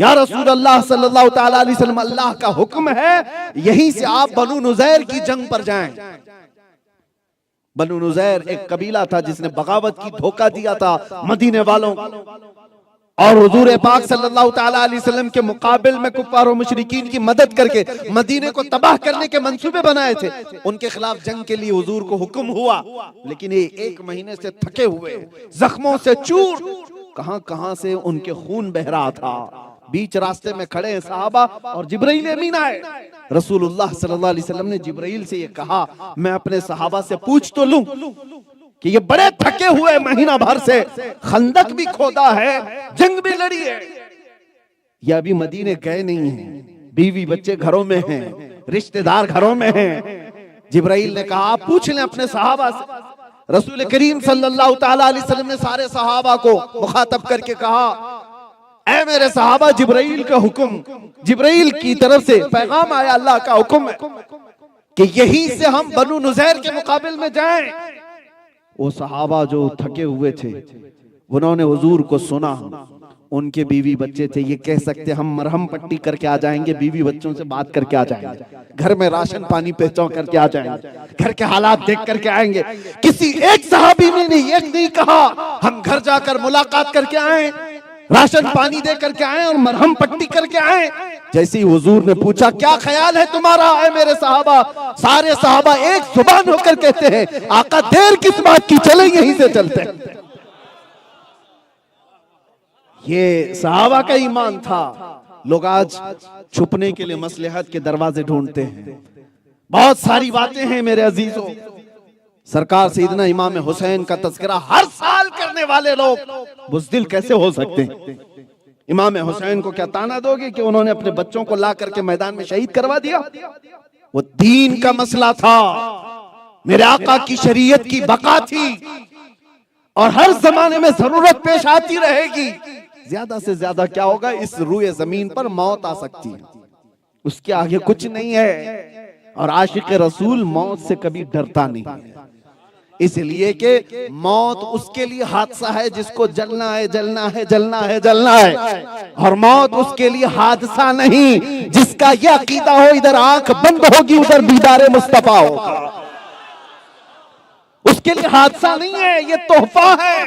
या रसूल अल्लाह सल्लल्लाहु तआला अलैहि वसल्लम, अल्लाह का हुक्म है यहीं से आप बनु नुज़ैर की जंग पर जाएं। बनु नुज़ैर एक कबीला था जिसने बगावत की, धोखा दिया था मदीने वालों और हुजूर पाक सल्लल्लाहु तआला अलैहि वसल्लम के मुकाबिल में कुफ्फार और मुशरिकीन की मदद करके मदीने को तबाह करने के मंसूबे बनाए थे। उनके खिलाफ जंग के लिए हुजूर को हुक्म हुआ, लेकिन ये 1 महीने से थके हुए, जख्मों से चूर, कहां से उनके खून बह रहा था। बीच रास्ते में खड़े हैं सहाबा और जिब्राइल अमीन आए। रसूलुल्लाह सल्लल्लाहु अलैहि वसल्लम ने जिब्राइल से ये कहा, मैं अपने सहाबा से पूछ तो लूं कि ये बड़े थके हुए, महीना भर से खंदक भी खोदा है, जंग भी लड़ी है, ये अभी मदीने गए नहीं हैं, बीवी बच्चे घरों में हैं, रिश्तेदार घरों में हैं। जिब्राइल ने कहा, आप पूछ लें अपने सहाबा से। रसूल करीम सल्लल्लाहु तआला अलैहि वसल्लम ने सारे सहाबा को मुखातब करके कहा, ऐ मेरे सहाबा, जिब्राइल का हुक्म, जिब्राइल की तरफ से पैगाम आया, अल्लाह का हुक्म है कि यहीं से हम बनु नुज़ैर के मुकाबिल में जाएं। वो सहाबा जो थके हुए थे, उन्होंने हुजूर को सुना, उनके बीवी बच्चे थे, ये कह सकते हम मरहम पट्टी करके आ जाएंगे, बीवी बच्चों से बात करके आ जाएंगे, घर में राशन पानी पहुंचा करके आ जाएंगे, घर के हालात देख करके आएंगे। किसी एक सहाबी ने एक नहीं कहा हम घर जाकर मुलाकात करके आए, राशन पानी दे करके आए और मरहम पट्टी करके आए। जैसे ही हुजूर ने पूछा, क्या ख्याल है तुम्हारा है मेरे सहाबा, सारे सहाबा एक जुबान होकर कहते हैं, आका देर किस बात की, चले यहीं से चलते हैं। ये सहाबा का ईमान था। लोग आज छुपने के लिए मसलहत के दरवाजे ढूंढते हैं। बहुत सारी बातें हैं मेरे अजीजों। सरकार सैयदना इमाम हुसैन का तज़किरा हर साल करने वाले लोग बुज़दिल कैसे हो सकते हैं? इमाम हुसैन को क्या ताना दोगे कि उन्होंने अपने बच्चों को ला करके मैदान में शहीद करवा दिया? वो दीन का मसला था, मेरे आका की शरीयत की बका थी और हर जमाने में जरूरत पेश आती रहेगी। ज्यादा से ज्यादा क्या होगा, इस रूए जमीन पर मौत आ सकती है, उसके आगे कुछ नहीं है। और आशिक रसूल मौत से कभी डरता नहीं है, इसलिए कि मौत उसके लिए हादसा है जिसको जलना है, जलना है, जलना है, जलना है। और मौत उसके लिए हादसा नहीं जिसका यह अकीदा हो, इधर आंख बंद होगी उधर दीदारे मुस्तफा होगा। उसके लिए हादसा नहीं है, ये तोहफा है,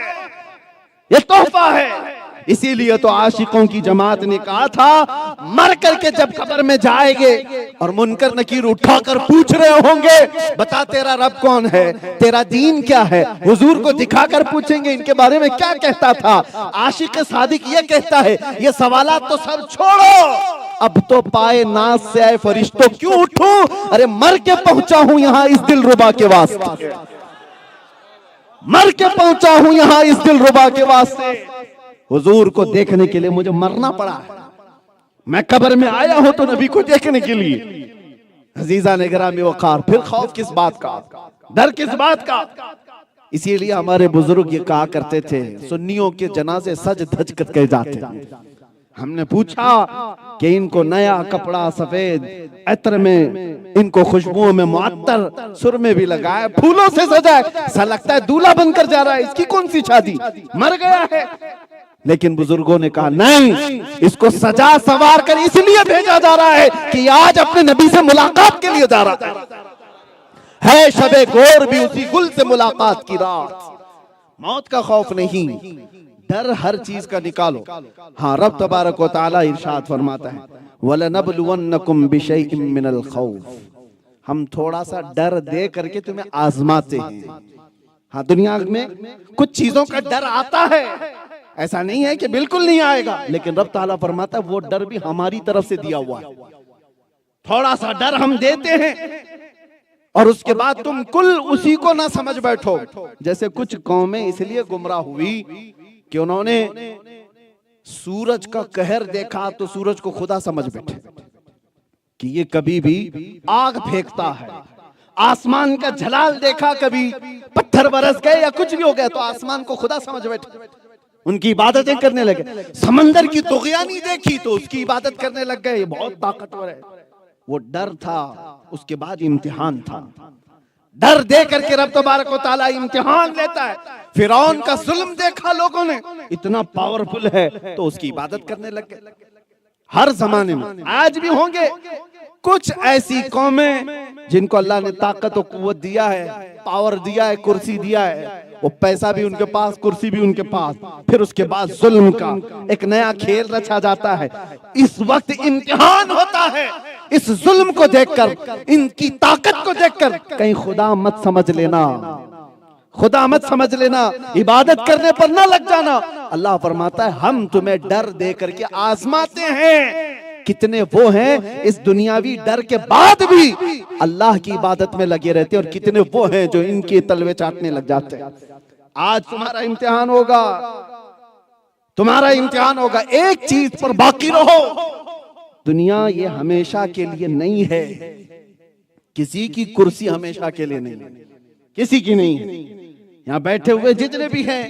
ये तोहफा है। इसीलिए तो आशिकों की जमात ने कहा था, मर करके जब कब्र में जाएंगे और मुनकर नकीर उठाकर पूछ रहे होंगे, बता तेरा रब कौन है, तेरा दीन क्या है, हुजूर को दिखाकर पूछेंगे इनके बारे में क्या कहता था। आशिक सादिक ये कहता है, ये सवालात तो सब छोड़ो, अब तो पाए नाज से आए फरिश्तों क्यों उठूं, अरे मर के पहुंचा हूं यहां इस दिलरुबा के वास्ते, मर के पहुंचा हूं यहां इस दिलरुबा के वास्ते। हुजूर को देखने के लिए मुझे मरना पड़ा है, मैं कब्र में आया हूं तो नबी को देखने के लिए। अजीजा ने गिरामी वक़ार, फिर खौफ किस बात का, डर किस बात का? इसीलिए हमारे बुजुर्ग ये कहा करते थे, सुन्नियों के जनाजे सज धज करके जाते हैं। हमने पूछा कि इनको नया कपड़ा सफेद इत्र में, इनको खुशबुओं में मुअत्तर, सुर में भी लगाए, फूलों से सजाए, ऐसा लगता है दूल्हा बनकर जा रहा है, इसकी कौन सी शादी, मर गया है। लेकिन बुजुर्गों ने कहा नहीं, इसको सजा सवार कर इसलिए भेजा जा रहा है कि आज अपने नबी से मुलाकात के लिए जा रहा है शबे गोर भी उसी गुल से मुलाकात की रात। मौत का खौफ नहीं, डर हर चीज का निकालो। हाँ, रब तबारक व तआला इरशाद फरमाता है, वलनबलुवन्नकुम बिशैइन मिनल खौफ, हम थोड़ा सा डर दे करके तुम्हें आजमाते हैं। हाँ, दुनिया में कुछ चीजों का डर आता है, ऐसा नहीं है कि बिल्कुल नहीं आएगा, लेकिन रब ताला फरमाता है वो डर भी हमारी तरफ से दिया हुआ है। थोड़ा सा डर हम देते हैं और उसके बाद तुम कुल उसी को ना समझ बैठो। जैसे कुछ कौमें इसलिए गुमराह हुई कि उन्होंने सूरज का कहर देखा तो सूरज को खुदा समझ बैठे कि ये कभी भी आग फेंकता है। आसमान का जलाल देखा, कभी पत्थर बरस गए या कुछ भी हो गया तो आसमान को खुदा समझ बैठे, उनकी इबादतें करने लगे। समंदर की तुग़यानी देखी तो उसकी इबादत करने लग गए, ये बहुत ताकतवर है। वो डर था, उसके बाद इम्तिहान था। डर दे करके रब तबारक व तआला इम्तिहान लेता है। फिरौन का जुल्म देखा लोगों ने, इतना पावरफुल है तो उसकी इबादत करने लग गए। हर जमाने में आज भी होंगे कुछ ऐसी कौमें जिनको अल्लाह ने ताकत और कुव्वत दिया है, पावर दिया है, कुर्सी दिया है, वो पैसा भी उनके पास, कुर्सी भी उनके पास, फिर उसके बाद जुल्म का एक नया खेल रचा जाता है। इस वक्त इम्तिहान होता है। इस जुल्म को देखकर, इनकी ताकत को देखकर कहीं खुदा मत समझ लेना, खुदा मत समझ लेना, इबादत करने पर ना लग जाना। अल्लाह फरमाता है हम तुम्हें डर दे करके आजमाते हैं। कितने वो हैं इस दुनियावी डर के बाद भी अल्लाह की इबादत में लगे रहते हैं, और कितने वो हैं जो इनके तलवे चाटने लग जाते हैं। आज तुम्हारा इम्तिहान होगा, तुम्हारा इम्तिहान होगा। एक चीज पर बाकी रहो, दुनिया ये हमेशा के लिए नहीं है। किसी की कुर्सी हमेशा के लिए नहीं है, किसी की नहीं है। यहाँ बैठे हुए जितने भी हैं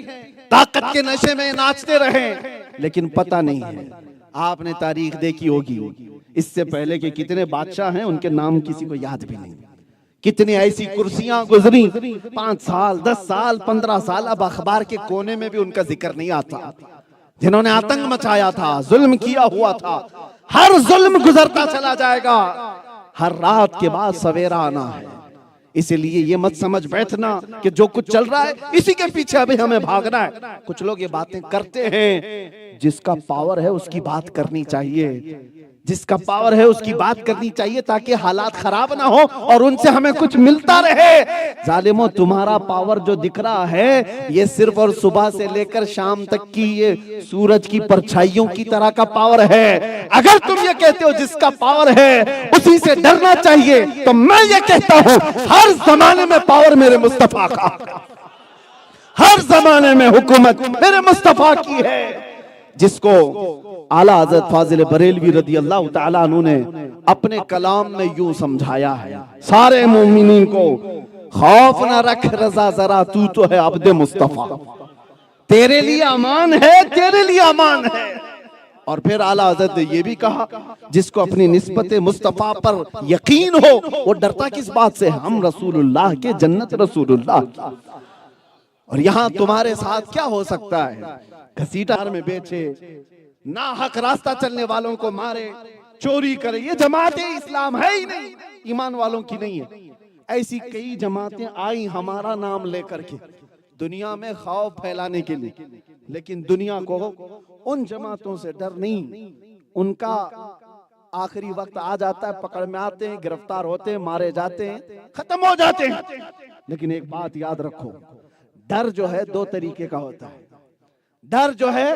ताकत के नशे में नाचते रहे, लेकिन पता नहीं है। आपने तारीख देखी होगी, इससे पहले के कितने बादशाह हैं उनके नाम किसी को याद भी नहीं। कितनी ऐसी कुर्सियां गुजरी, 5 साल, 10 साल, 15 साल, अब अखबार के कोने में भी उनका जिक्र नहीं आता। जिन्होंने आतंक मचाया था, जुल्म किया हुआ था। हर जुल्म गुजरता चला जाएगा, हर रात के बाद सवेरा आना है। इसीलिए ये मत समझ बैठना कि जो कुछ चल रहा है इसी के पीछे अभी हमें भागना है। कुछ लोग ये बातें करते हैं, जिसका पावर है उसकी बात करनी चाहिए, जिसका पावर है उसकी बात करनी चाहिए, ताकि हालात खराब ना हो और उनसे हमें कुछ मिलता रहे। जालिमों, तुम्हारा पावर जो दिख रहा है ये सिर्फ और सुबह से लेकर शाम तक की ये सूरज की परछाइयों की तरह का पावर है। अगर तुम ये कहते हो जिसका पावर है उसी से डरना चाहिए, तो मैं ये कहता हूं हर जमाने में पावर मेरे मुस्तफा का, हर जमाने में हुकूमत मेरे मुस्तफा की है। जिसको आला हज़रत फाजिल बरेलवी रदी अल्लाह ताला अन्हु ने अपने कलाम में यूं समझाया है, सारे मोमिनीन को खौफ न रख रजा जरा, तू तो है अब्दे मुस्तफा, तेरे लिए अमान है, तेरे लिए अमान है। और फिर आला हज़रत ने ये भी कहा, जिसको अपनी निस्बत मुस्तफा पर यकीन हो वो डरता किस बात से, हम रसूलुल्लाह के, जन्नत रसूलुल्लाह की। और यहाँ तुम्हारे साथ क्या हो सकता है, घसीटार में बेचे, ना हक रास्ता चलने वालों को मारे, चोरी करे, ये जमातें इस्लाम है ही नहीं, ईमान वालों की नहीं है। ऐसी कई जमातें आई हमारा नाम लेकर के दुनिया में खौफ फैलाने के लिए, लेकिन दुनिया को उन जमातों से डर नहीं। उनका आखिरी वक्त आ जाता है, पकड़ में आते हैं, गिरफ्तार होते हैं, मारे जाते हैं, खत्म हो जाते हैं। लेकिन एक बात याद रखो, डर जो है 2 तरीके का होता है। डर जो है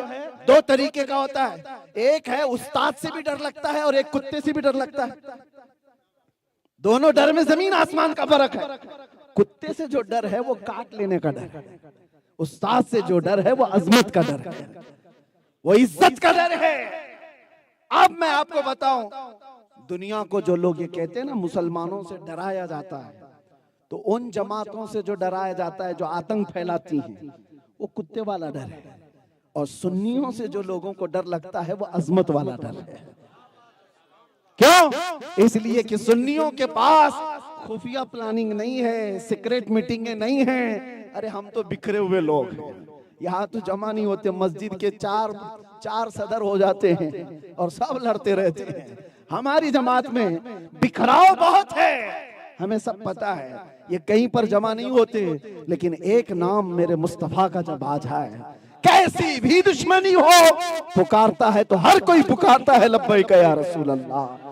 2 तरीके का होता है। एक है उस्ताद से भी डर लगता है और एक कुत्ते से भी डर लगता है। दोनों डर में जमीन आसमान का फर्क है। कुत्ते से जो डर है वो काट लेने का डर है, उस्ताद से जो डर है वो अजमत का डर है, वो इज्जत का डर है। अब मैं आपको बताऊं, दुनिया को जो लोग ये कहते हैं ना मुसलमानों से डराया जाता है, तो उन जमातों से जो डराया जाता है, जो आतंक फैलाती हैं, वो कुत्ते वाला डर है। और सुन्नियों से जो लोगों को डर लगता है वो अजमत वाला डर है। क्यों? इसलिए कि सुन्नियों के पास खुफिया प्लानिंग नहीं है, सीक्रेट मीटिंगें नहीं है। अरे हम तो बिखरे हुए लोग हैं, यहाँ तो जमा नहीं होते, मस्जिद के चार सदर हो जाते हैं और सब लड़ते रहते हैं। हमारी जमात में बिखराव बहुत है, हमें सब पता है, ये कहीं पर जमा नहीं होते। लेकिन एक नाम मेरे मुस्तफा का जब आ जाए, कैसी भी दुश्मनी हो, पुकारता है तो हर कोई पुकारता है लब्बैक या रसूल अल्लाह।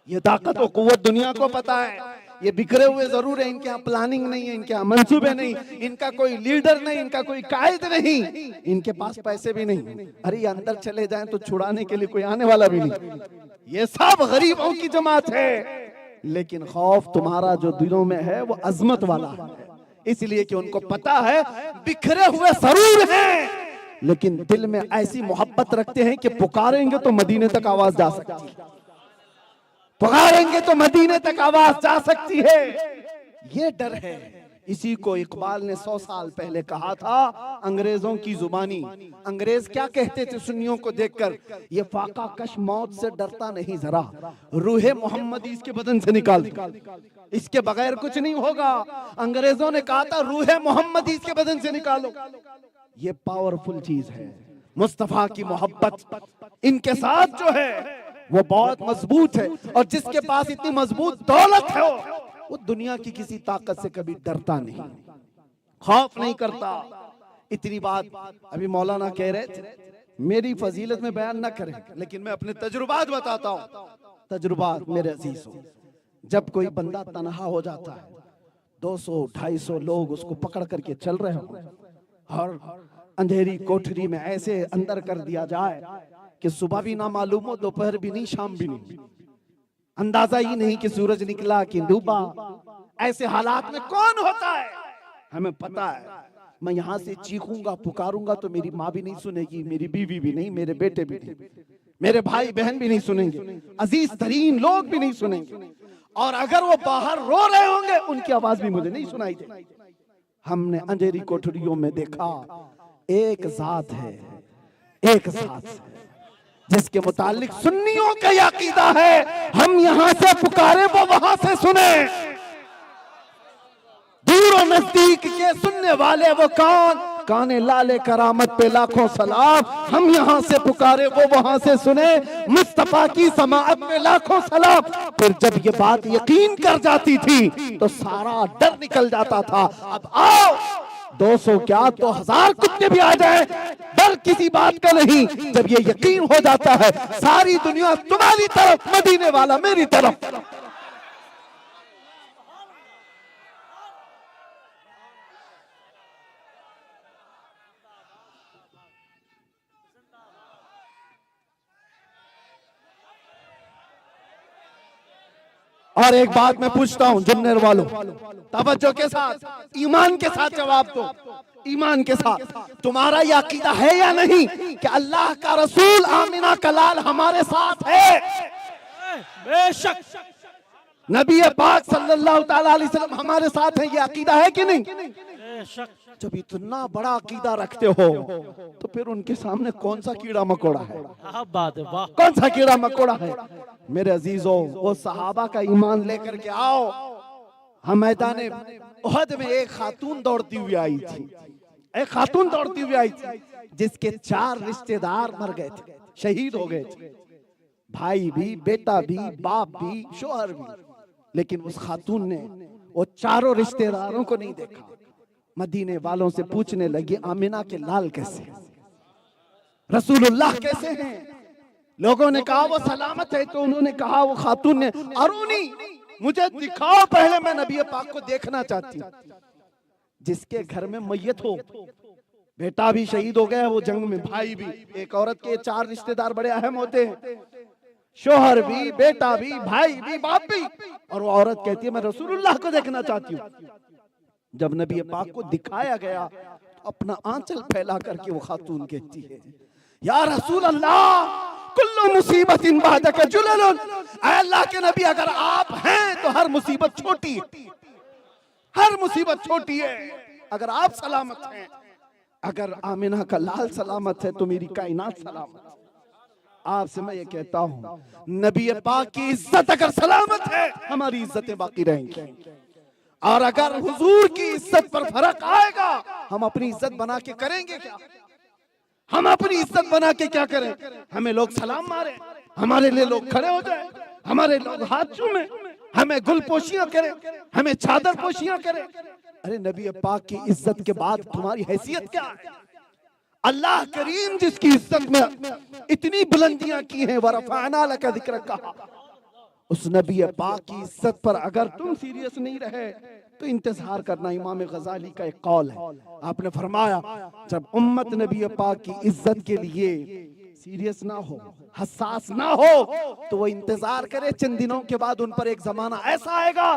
ये ताकत और कुव्वत दुनिया को पता है। ये बिखरे हुए जरूर है, इनके यहाँ प्लानिंग नहीं है, इनके यहाँ मंसूबे नहीं, इनका कोई लीडर नहीं, इनका कोई कायद नहीं, इनके पास पैसे भी नहीं। अरे ये अंदर चले जाएं तो छुड़ाने के लिए कोई आने वाला भी नहीं। ये सब गरीबों की जमात है। लेकिन खौफ तुम्हारा जो दिलों में है वो अजमत वाला है, इसलिए कि उनको पता है बिखरे हुए जरूर हैं, लेकिन दिल में ऐसी मोहब्बत रखते हैं कि पुकारेंगे तो मदीने तक आवाज जा सकती है, पुकारेंगे तो मदीने तक आवाज जा सकती है। ये डर है। इसी को इकबाल ने 100 साल पहले कहा था, अंग्रेजों की जुबानी। अंग्रेज क्या कहते थे सुन्नियों को देखकर? ये फाका कश मौत से डरता नहीं जरा, रूहे मोहम्मदी इसके बदन से निकाल दे, इसके बगैर कुछ नहीं होगा। अंग्रेजों ने कहा था रूहे मोहम्मदी इसके बदन से निकालो। ये पावरफुल चीज है। मुस्तफा की मोहब्बत इनके साथ जो है वो बहुत मजबूत है, और जिसके पास इतनी मजबूत दौलत है वो दुनिया की किसी ताकत से कभी डरता नहीं, खौफ नहीं करता। इतनी बात अभी मौलाना कह रहे थे, मेरी फजीलत में बयान ना करें, लेकिन मैं अपने तजुर्बात बताता हूँ। तजुर्बात मेरे अजीजों, जब कोई बंदा तनहा हो जाता है, 200-250 लोग उसको पकड़ करके चल रहे हो, और अंधेरी कोठरी में ऐसे अंदर कर दिया जाए कि सुबह भी ना मालूम हो, दोपहर भी नहीं, शाम भी नहीं, अंदाजा ही नहीं कि सूरज निकला कि डूबा। ऐसे हालात में कौन होता है? हमें पता है। मैं यहाँ से चीखूंगा, पुकारूंगा तो मेरी माँ भी नहीं सुनेगी, मेरी बीवी भी नहीं, मेरे बेटे भी नहीं, मेरे भाई बहन भी नहीं सुनेंगे, अजीज तरीन लोग भी नहीं सुनेंगे, और अगर वो बाहर रो रहे होंगे उनकी आवाज भी मुझे नहीं सुनाई दे। हमने अंधेरी कोठरियों में देखा एक जात है, एक जात है जिसके मुतालिक सुन्नियों का अकीदा है, हम यहाँ से पुकारे वो वहां से सुने। दूर और नजदीक के सुनने वाले वो कौन? काने लाले करामत पे लाखों सलाम, हम यहाँ से पुकारे वो वहां से सुने। मुस्तफा की समाअत पे लाखों सलाम। फिर जब ये बात यकीन कर जाती थी तो सारा डर निकल जाता था। अब आओ 200 क्या तो 1000 कुत्ते भी आ जाए, डर किसी बात का नहीं। जब ये यकीन हो जाता है सारी दुनिया तुम्हारी तरफ, मदीने वाला मेरी तरफ। और एक बात मैं पूछता हूं जुन्नर वालों, तवज्जो के साथ, ईमान के साथ जवाब दो, ईमान के साथ। तुम्हारा यह अकीदा है या नहीं कि अल्लाह का रसूल आमिना का लाल हमारे साथ है? बेशक नबी पाक सल्लल्लाहु अलैहि वसल्लम हमारे साथ है, ये अकीदा है कि नहीं? जब इतना बड़ा अकीदा रखते हो तो फिर उनके सामने कौन सा कीड़ा मकोड़ा है? बात है, वाह। कौन सा कीड़ा मकोड़ा है? मेरे अजीजों, वो सहाबा का ईमान लेकर के आओ। हम मैदान उहद में एक खातून दौड़ती हुई आई थी, एक खातून दौड़ती हुई आई थी जिसके 4 रिश्तेदार मर गए थे, शहीद हो गए थे, भाई भी, बेटा भी, बाप भी, शोहर भी। लेकिन उस खातून ने वो चारों रिश्तेदारों को नहीं देखा। मदीने वालों से पूछने लगी, आमिना के लाल कैसे, रसूलुल्लाह कैसे हैं? लोगों ने कहा वो सलामत है, तो उन्होंने कहा, वो खातून ने, अरुणी मुझे दिखाओ पहले, मैं नबी पाक को देखना चाहती हूँ। जिसके घर में मैयत हो, बेटा भी शहीद हो गया वो जंग में, भाई भी, एक औरत के 4 रिश्तेदार बड़े अहम होते हैं, शोहर भी, बेटा भी, भाई भी, बाप भी, और वो औरत कहती है मैं रसूलुल्लाह को देखना चाहती हूँ। जब नबी पाक को दिखाया गया तो अपना आंचल फैला करके वो खातून कहती है, या रसूल अल्लाह कुल्लु मुसीबतिन बादक जुललुन, ऐ अल्लाह के नबी अगर आप हैं तो हर मुसीबत छोटी है, हर मुसीबत छोटी है अगर आप सलामत हैं। अगर आमिना का लाल सलामत है तो मेरी कायनात सलामत है। आपसे मैं ये कहता हूं, नबी पाक की इज्जत अगर सलामत है, हमारी इज्जतें बाकी रहेंगी। और अगर हुजूर की इज्जत पर फर्क आएगा, हम अपनी इज्जत बना के करेंगे क्या? हम अपनी इज्जत बना के क्या करें? हमें लोग सलाम मारे, हमारे लिए लोग खड़े हो जाए, हमारे लोग हाथ चूमे, हमें गुल पोशियां करें, हमें चादर पोशियां करें। अरे नबी पाक की इज्जत के बाद तुम्हारी हैसियत क्या है? अल्लाह करीम जिसकी इज्जत में इतनी बुलंदियां की हैं, वरफ़अना लका ज़िक्रक कहा, उस नबी पाक की इज्जत पर अगर तुम सीरियस नहीं रहे तो इंतजार करना। इमाम गजाली का एक कौल है, आपने फरमाया जब उम्मत नबी पाक की इज्जत के लिए सीरियस ना हो, हसास ना हो, तो वो इंतजार करे। चंद दिनों के बाद उन पर एक जमाना ऐसा आएगा,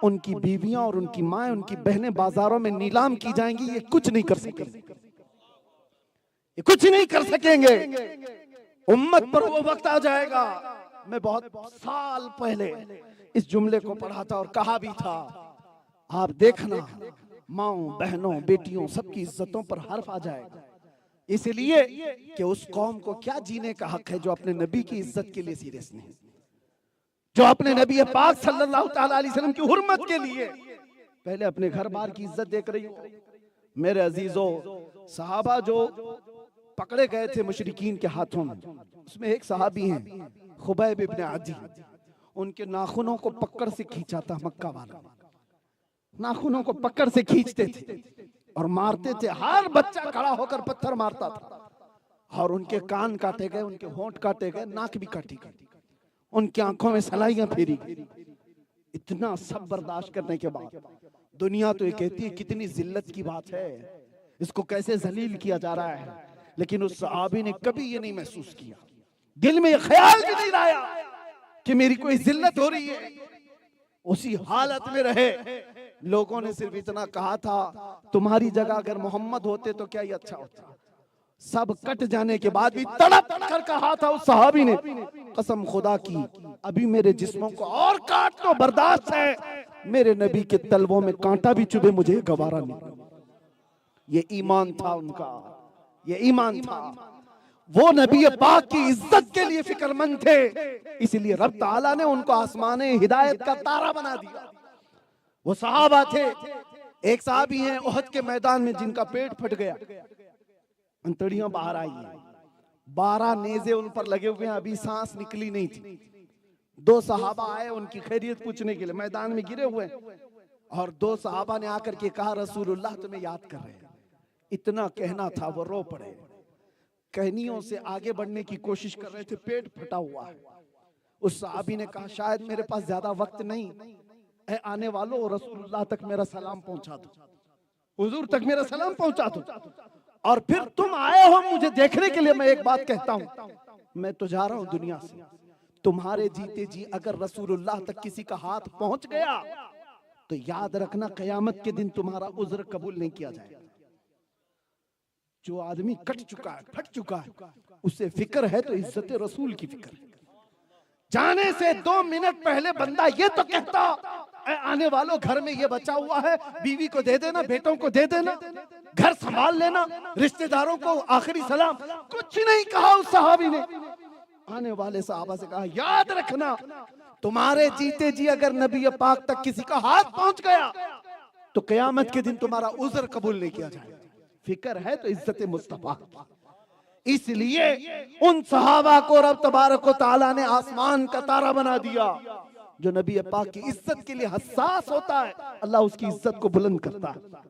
उनकी बीवियां और उनकी माएं, उनकी बहनें बाजारों में नीलाम की जाएंगी। ये कुछ नहीं कर सकेंगे, ये कुछ नहीं कर सकेंगे। उम्मत पर वो वक्त आ जाएगा। मैं बहुत साल पहले इस जुमले को पढ़ा था और कहा भी था, आप देखना माओ, बहनों, बेटियों सबकी इज्जतों पर हर्फ आ जाएगा। इसलिए कि उस कौम को क्या जीने का हक है जो अपने नबी की इज्जत के लिए सीरियस नहीं, जो अपने नबी पाक सल्लल्लाहु ताला अलैहि वसल्लम की हुर्मत के लिए पहले अपने घर बार की इज्जत देख रही हो। मेरे अजीजों, सहाबा जो पकड़े गए थे मुशरिकीन के हाथों में, उसमें एक सहाबी हैं खुबैब इब्न अदी, उनके नाखूनों को पकड़ से खींचा था मक्का वाला, नाखूनों को पकड़ से खींचते थे और मारते थे। हर बच्चा खड़ा होकर पत्थर मारता था और उनके कान काटे गए, उनके होंठ काटे गए, नाक भी काटी गई, उनकी आंखों में सलाइयां फेरी गई। इतना सब बर्दाश्त करने के बाद दुनिया तो ये कहती है कितनी जिल्लत की बात है, इसको कैसे जलील किया जा रहा है, लेकिन उस सहाबी ने कभी ये नहीं महसूस किया, दिल में ये ख्याल भी नहीं लाया कि मेरी कोई जिल्लत हो रही है। उसी हालत में रहे। लोगों ने सिर्फ इतना कहा था, तुम्हारी जगह अगर मोहम्मद होते तो क्या ये अच्छा होता। सब कट जाने के बाद भी तड़प कर कहा था उस सहाबी ने, कसम खुदा की अभी मेरे जिस्मों को और काट तो बर्दाश्त है, मेरे नबी के तलवों में कांटा भी चुभे मुझे गवारा नहीं। ये ईमान था उनका, ये ईमान था। वो नबी पाक की इज्जत के लिए फिक्रमंद थे, इसलिए रब ताला ने उनको आसमाने हिदायत का तारा बना दिया। वो सहाबा थे। एक सहाबी हैं ओहद के मैदान में जिनका पेट फट गया, अंतड़ियां बाहर आई हैं, 12 नेज़े उन पर लगे हुए हैं, अभी सांस निकली नहीं थी। 2 सहाबा आए उनकी खैरियत पूछने के लिए, मैदान में गिरे हुए और 2 सहाबा ने आकर के कहा रसूलुल्लाह तुम्हें याद कर रहे हैं। इतना कहना था वो रो पड़े, कहनियों से आगे बढ़ने की कोशिश कर रहे थे, पेट फटा हुआ है। उस सहाबी ने कहा शायद मेरे पास ज्यादा वक्त नहीं, ऐ आने वालों रसूलुल्लाह तक मेरा सलाम पहुंचा दो, हुजूर तक मेरा सलाम पहुंचा दो, और फिर तुम आए हो मुझे देखने के लिए। मैं एक बात कहता हूं, मैं तो जा रहा हूं दुनिया से, तुम्हारे जीते जी अगर रसूलुल्लाह तक किसी का हाथ पहुंच गया तो याद रखना कयामत के दिन तुम्हारा उज्र कबूल नहीं किया जाएगा। जो आदमी कट चुका है, फट चुका है, उससे फिक्र है तो इज्जत रसूल की फिक्र है। जाने से 2 मिनट पहले बंदा ये तो कहता आने वालों घर में ये बचा हुआ है, बीवी को दे देना, बेटों को दे देना, घर संभाल लेना, रिश्तेदारों को आखिरी सलाम, कुछ नहीं कहा उस सहाबी ने। आने वाले सहाबा से कहा याद रखना तुम्हारे जीते जी अगर नबी पाक तक किसी का हाथ पहुंच गया तो कयामत के दिन तुम्हारा उज्र कबूल नहीं किया जाएगा। फिक्र है तो इज्जत मुस्तफा। इसलिए उन सहाबा को रब तबारक व तआला ने आसमान का तारा बना दिया। जो नबी पाक की इज्जत के लिए हसास होता है, अल्लाह उसकी इज्जत को बुलंद करता है।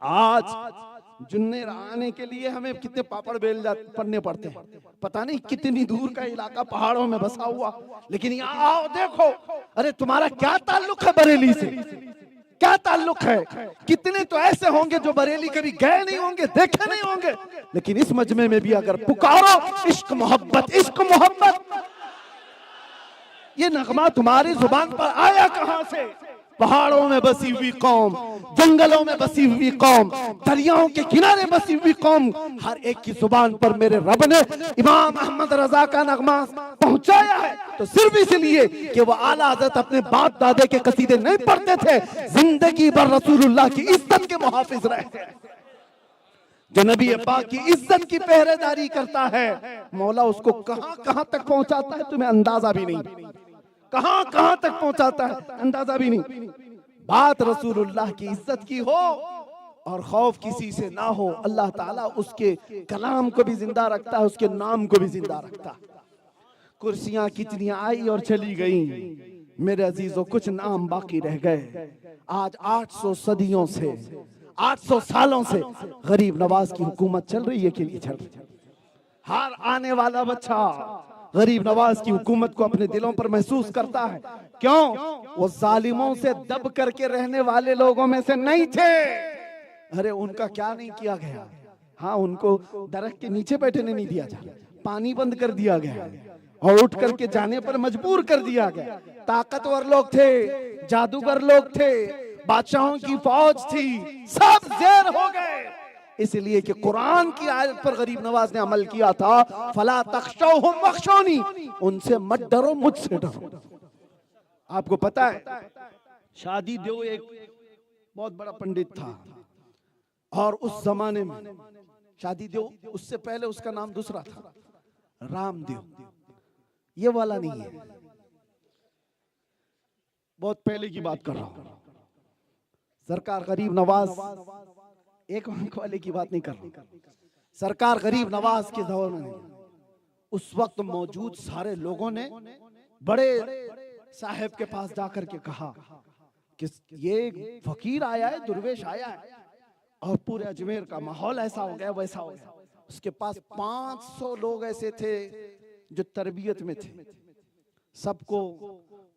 आज जुन्ने आने के लिए हमें कितने पापड़ बेल पड़ने पड़ते हैं, पता नहीं कितनी दूर का इलाका पहाड़ों में बसा हुआ, लेकिन यहाँ आओ देखो, अरे तुम्हारा क्या ताल्लुक है बरेली से, क्या ताल्लुक है। कितने तो ऐसे होंगे जो बरेली कभी गए नहीं होंगे, देखे नहीं होंगे, लेकिन इस मजमे में भी अगर पुकारो इश्क मोहब्बत, इश्क मोहब्बत, ये नगमा तुम्हारी जुबान पर आया कहां से? पहाड़ों में बसी हुई कौम, जंगलों में बसी हुई कौम, दरियाओं के किनारे बसी हुई कौम, हर एक की जुबान पर मेरे रब ने इमाम अहमद रजा का नगमा पहुंचाया है। तो सिर्फ इसलिए कि वो आला हज़रत अपने बाप दादे के कसीदे नहीं पढ़ते थे, जिंदगी भर रसूलुल्लाह की इज्जत के मुहाफिज रहे। जो नबी पाक की इज्जत की पहरेदारी करता है, मौला उसको कहां कहां तक पहुंचाता है तुम्हें अंदाजा भी नहीं, कहां कहां तक पहुंचाता है अंदाजा भी नहीं। बात रसूलुल्लाह की इज्जत की हो और खौफ किसी से ना हो, अल्लाह ताला उसके कलाम को भी जिंदा रखता है, उसके नाम को भी जिंदा रखता है। कुर्सियां कितनी आई और चली गई, मेरे अजीजों कुछ नाम बाकी रह गए। आज 800 सदियों से, 800 सालों से गरीब नवाज की हुकूमत चल रही है कि नहीं चल रही? हर आने वाला बच्चा गरीब नवाज की हुकूमत को अपने दिलों पर महसूस करता है। क्यों? वो जालिमों से दब करके रहने वाले लोगों में से नहीं थे। अरे उनका क्या नहीं किया गया? हाँ, उनको दरख्त के नीचे बैठने नहीं दिया जाता, पानी बंद कर दिया गया और उठ करके जाने पर मजबूर कर दिया गया। ताकतवर लोग थे, जादूगर लोग थे, बादशाहों की फौज थी, सब जेर हो गए। इसलिए कि कुरान की आयत पर गरीब नवाज ने अमल किया था, फला तख्शौहुम वख्शौनी, उनसे मत डरो, मुझसे डरो। आपको पता है शादी देव एक बहुत बड़ा पंडित था, और उस जमाने में शादी देव, उससे पहले उसका नाम दूसरा था, रामदेव। ये वाला नहीं है, बहुत पहले की बात कर रहा हूं। सरकार गरीब नवाज, एक अंक वाले की बात नहीं कर रहा, सरकार गरीब नवाज के दौर में उस वक्त मौजूद सारे लोगों ने बड़े साहब के पास जाकर के कहा कि ये फकीर आया है, दुर्वेश आया है, और पूरे अजमेर का माहौल ऐसा हो गया वैसा हो गया। उसके पास 500 लोग ऐसे थे जो तरबियत में थे। सबको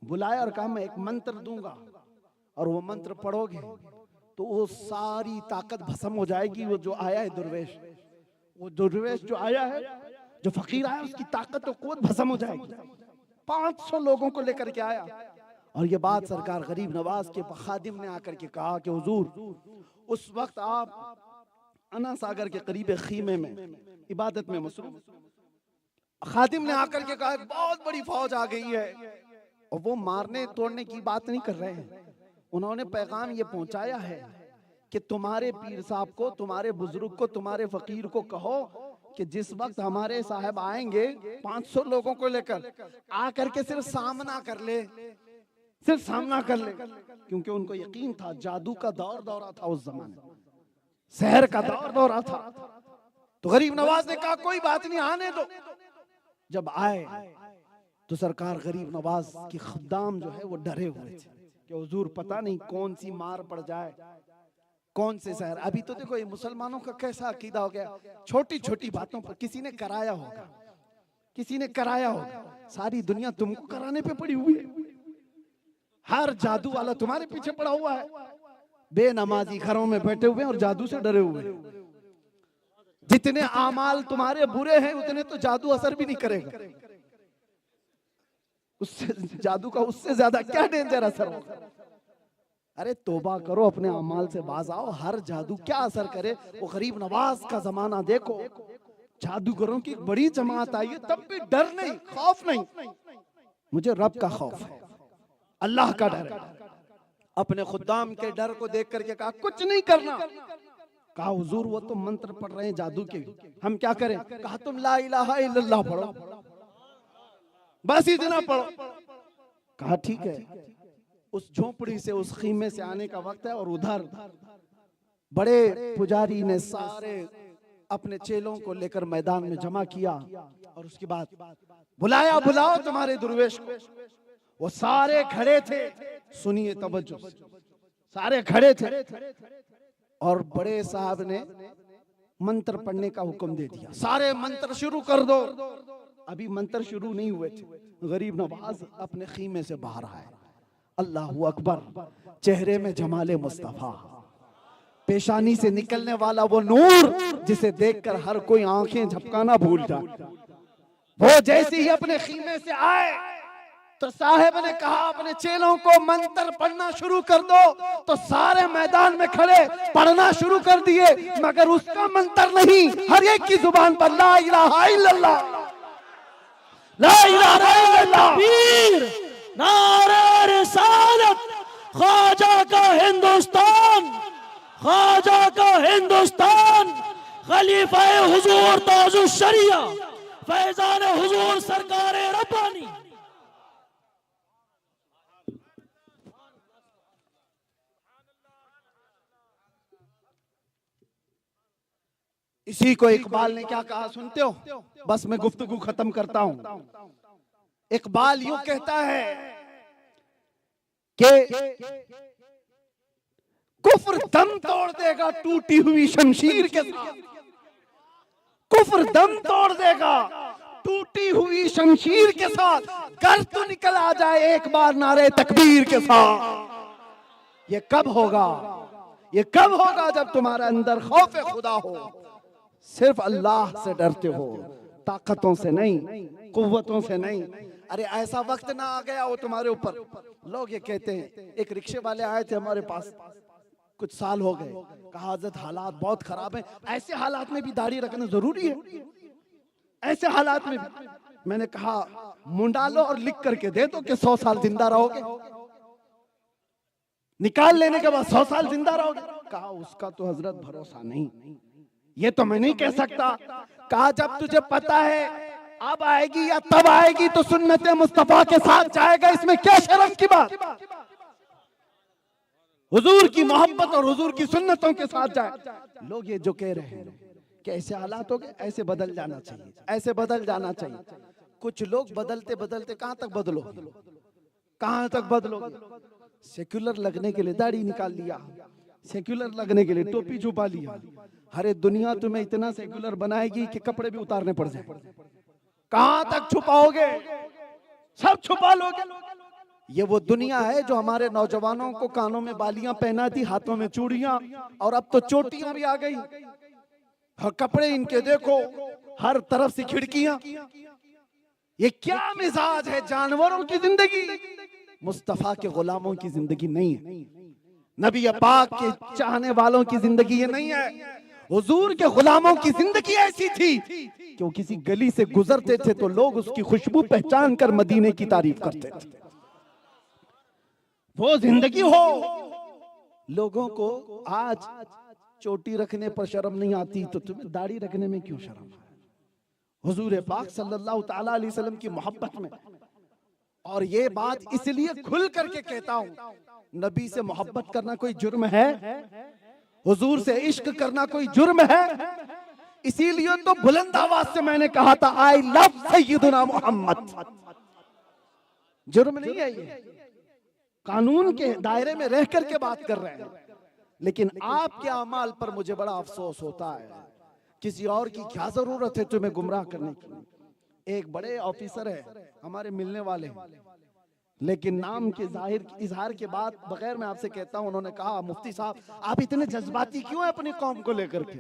बुलाया और कहा मैं एक मंत्र दूंगा और वो मंत्र पढ़ोगे तो वो सारी ताकत भस्म हो जाएगी। वो जो आया है दुर्वेश, वो दुर्वेश जो आया है, जो फकीर आया, उसकी ताकत तो कुव्वत भस्म हो जाएगी। 500 लोगों को लेकर के आया, और ये बात सरकार गरीब नवाज के खादिम ने आकर के कहा कि हुजूर, उस वक्त आप अना सागर के करीब खीमे में इबादत में मसरूफ। खादिम ने आकर के कहा बहुत बड़ी फौज आ गई है, और वो मारने तोड़ने की बात नहीं कर रहे हैं। उन्होंने पैगाम ये पहुंचाया है कि तुम्हारे पीर साहब को, तुम्हारे बुजुर्ग को, तुम्हारे फकीर को कहो कि जिस वक्त हमारे साहब आएंगे 500 लोगों को लेकर, आकर के सिर्फ सामना कर ले, सिर्फ सामना कर ले, क्योंकि उनको यकीन था जादू का दौर दौरा था उस जमाने, शहर का दौर दौरा था। तो गरीब नवाज ने कहा कोई बात नहीं, आने दो। जब आए तो सरकार गरीब नवाज की खुदाम जो है वो डरे हुए थे कि हुजूर पता नहीं कौन सी मार पड़ जाए, कौन से शहर। अभी तो देखो ये मुसलमानों का कैसा अकीदा हो गया, छोटी छोटी बातों पर किसी ने कराया होगा, किसी ने कराया होगा, सारी दुनिया तुमको कराने पे पड़ी हुई है। हर जादू वाला तुम्हारे पीछे पड़ा हुआ है, बेनमाजी घरों में बैठे हुए और जादू से डरे हुए। जितने आमाल तुम्हारे बुरे हैं उतने तो जादू असर भी नहीं करेगा, उससे जादू का उससे ज्यादा क्या डेंजर असर होगा। अरे तौबा करो, अपने अमाल से बाज आओ। हर जादू क्या असर करे। वो गरीब नवाज का जमाना देखो, जादूगरों की बड़ी जमात आई है, तब भी डर नहीं, खौफ नहीं। मुझे रब का खौफ है, अल्लाह का डर है। अपने खुदाम के डर को देख करके कहा कुछ नहीं करना। कहा हुजूर वो तो मंत्र पढ़ रहे हैं जादू के, हम क्या करें? कहा तुम ला इलाहा इल्लल्लाह पढ़ो, बस इतना पढ़ो। कहा ठीक है। उस झोपड़ी से, उस खीमे से आने का वक्त है, और उधर बड़े पुजारी ने सारे अपने चेलों को लेकर मैदान में जमा किया, और उसके बाद बुलाया, बुलाओ तुम्हारे दुर्वेश को। वो सारे खड़े थे, सुनिए तवज्जो, सारे खड़े थे, और बड़े साहब ने मंत्र पढ़ने का हुक्म दे दिया, सारे मंत्र शुरू कर दो। अभी मंत्र शुरू नहीं हुए थे, गरीब नवाज अपने खीमे से बाहर आए। अल्लाहू अकबर, चेहरे में जमाले मुस्तफा, पेशानी से निकलने वाला वो नूर जिसे देखकर हर कोई आंखें झपकाना भूल जाए। वो जैसे ही अपने खीमे से आए, तो साहब ने कहा अपने चेलों को मंत्र पढ़ना शुरू कर दो, तो सारे मैदान में खड़े पढ़ना शुरू कर दिए, मगर उसका मंत्र नहीं, हर एक की जुबान पर ला इलाहा इल्लल्लाह, ला इलाहा इल्लल्लाह, वीर नारे रिसालत, ख्वाजा का हिंदुस्तान, ख्वाजा का हिंदुस्तान, खलीफा हुजूर ताजुश शरिया फैजान हुजूर सरकार रब्बानी। इसी को इकबाल ने क्या कहा सुनते हो? बस मैं गुफ्तगू खत्म करता हूं। इकबाल यूं कहता है कि कुफ्र दम तोड़ देगा टूटी हुई शमशीर के साथ, कुफ्र दम तोड़ देगा टूटी हुई शमशीर के साथ, घर तो निकल आ जाए एक बार नारे तकबीर के साथ। ये कब होगा? ये कब होगा? जब तुम्हारे अंदर खौफ खुदा हो, सिर्फ अल्लाह से डरते हो, ताकतों से नहीं, कुव्वतों से नहीं। अरे ऐसा वक्त ना आ गया हो तुम्हारे ऊपर। लोग ये कहते हैं, एक रिक्शे वाले आए थे हमारे पास, कुछ साल हो गए, कहा हज़रत हालात बहुत खराब हैं, ऐसे हालात में भी दाढ़ी रखना जरूरी है? ऐसे हालात में भी? मैंने कहा मुंडा लो और लिख करके दे दो कि 100 साल जिंदा रहोगे, निकाल लेने के बाद 100 साल जिंदा रहोगे। कहा उसका तो हजरत भरोसा नहीं, ये तो मैं नहीं कह सकता। कहा जब तुझे पता है अब आएगी या तब आएगी तो सुन्नत मुस्तफा के साथ जाएगा, इसमें क्या शर्म की बात? हुजूर की मोहब्बत और हुजूर की सुन्नतों के साथ जाए। लोग ये जो कह रहे हैं कि ऐसे हालात हो गए, ऐसे बदल जाना चाहिए, ऐसे बदल जाना चाहिए। कुछ लोग बदलते बदलते कहां तक बदलो, कहां तक बदलोगे? सेक्युलर लगने के लिए दाढ़ी निकाल लिया, सेक्युलर लगने के लिए टोपी छुपा लिया। हरे दुनिया तुम्हें इतना सेक्युलर बनाएगी कि कपड़े भी उतारने पड़ जाए। कहां तक छुपाओगे? सब छुपा लोगे। ये वो दुनिया है जो हमारे नौजवानों को कानों में बालियां पहनाती, हाथों में चूड़ियां, और अब तो चोटियां भी आ गई। और कपड़े इनके देखो, हर तरफ से खिड़कियां। ये क्या मिजाज है? जानवरों की जिंदगी, मुस्तफा के गुलामों की जिंदगी नहीं है। नबी पाक के चाहने वालों की जिंदगी ये नहीं है। हुजूर के गुलामों की जिंदगी ऐसी थी कि वो किसी गली से गुजरते थे तो लोग उसकी खुशबू पहचान कर मदीने की तारीफ करते थे। वो जिंदगी हो। लोगों को आज चोटी रखने पर शर्म नहीं आती तो तुम्हें दाढ़ी रखने में क्यों शर्म है? हुजूर पाक सल्लल्लाहु ताला अलैहि वसल्लम की मोहब्बत में, और ये बात इसलिए खुल करके कहता हूं, नबी से मोहब्बत करना कोई जुर्म है? हुजूर से इश्क करना कोई जुर्म है? इसीलिए तो बुलंद आवाज से मैंने कहा था आई लव सय्यदुना मोहम्मद। जुर्म नहीं है ये, कानून के दायरे में रह करके बात कर रहे हैं। लेकिन आपके अमाल पर मुझे बड़ा अफसोस होता है। किसी और की क्या जरूरत है तुम्हें गुमराह करने की? एक बड़े ऑफिसर है हमारे मिलने वाले हैं, लेकिन नाम के इजहार के बाद बगैर मैं आपसे कहता हूं, उन्होंने कहा मुफ्ती साहब आप इतने जज्बाती क्यों हैं अपनी कौम को लेकर के,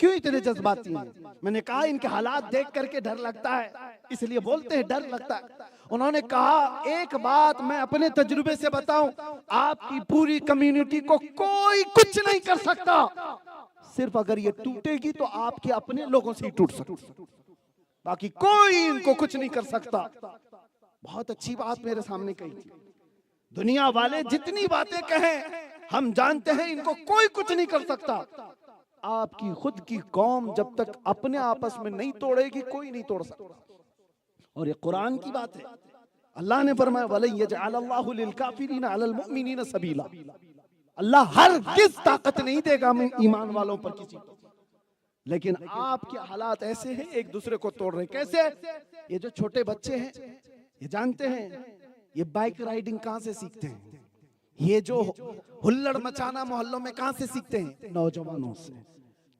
क्यों इतने जज्बाती हैं? मैंने कहा इनके हालात देख करके डर लगता है, इसलिए बोलते हैं डर लगता है। उन्होंने कहा एक बात मैं अपने तजुर्बे से बताऊं, आपकी पूरी कम्युनिटी को कोई कुछ नहीं कर सकता, सिर्फ अगर ये टूटेगी तो आपके अपने लोगों से ही टूट सकती, बाकी कोई इनको कुछ नहीं कर सकता। बहुत अच्छी बात मेरे सामने कही थी। दुनिया वाले जितनी बातें कहें हम जानते हैं इनको कोई कुछ नहीं कर सकता। आपकी खुद की कौम जब तक अपने आपस में नहीं तोड़ेगी कोई नहीं तोड़ सकता। और ये कुरान की बात है। अल्लाह ने फरमाया वलन यजअलल्लाहु लिलकाफिरीना अलल मुमिनीना सबीला। अल्लाह हर किस ताकत नहीं देगा ईमान वालों पर किसी को। लेकिन आपके हालात ऐसे हैं एक दूसरे को तोड़ रहे। कैसे? ये जो छोटे बच्चे हैं ये जानते हैं ये बाइक राइडिंग कहां से सीखते हैं? ये जो हुल्लड़ मचाना मोहल्लों में कहां से सीखते हैं? नौजवानों से।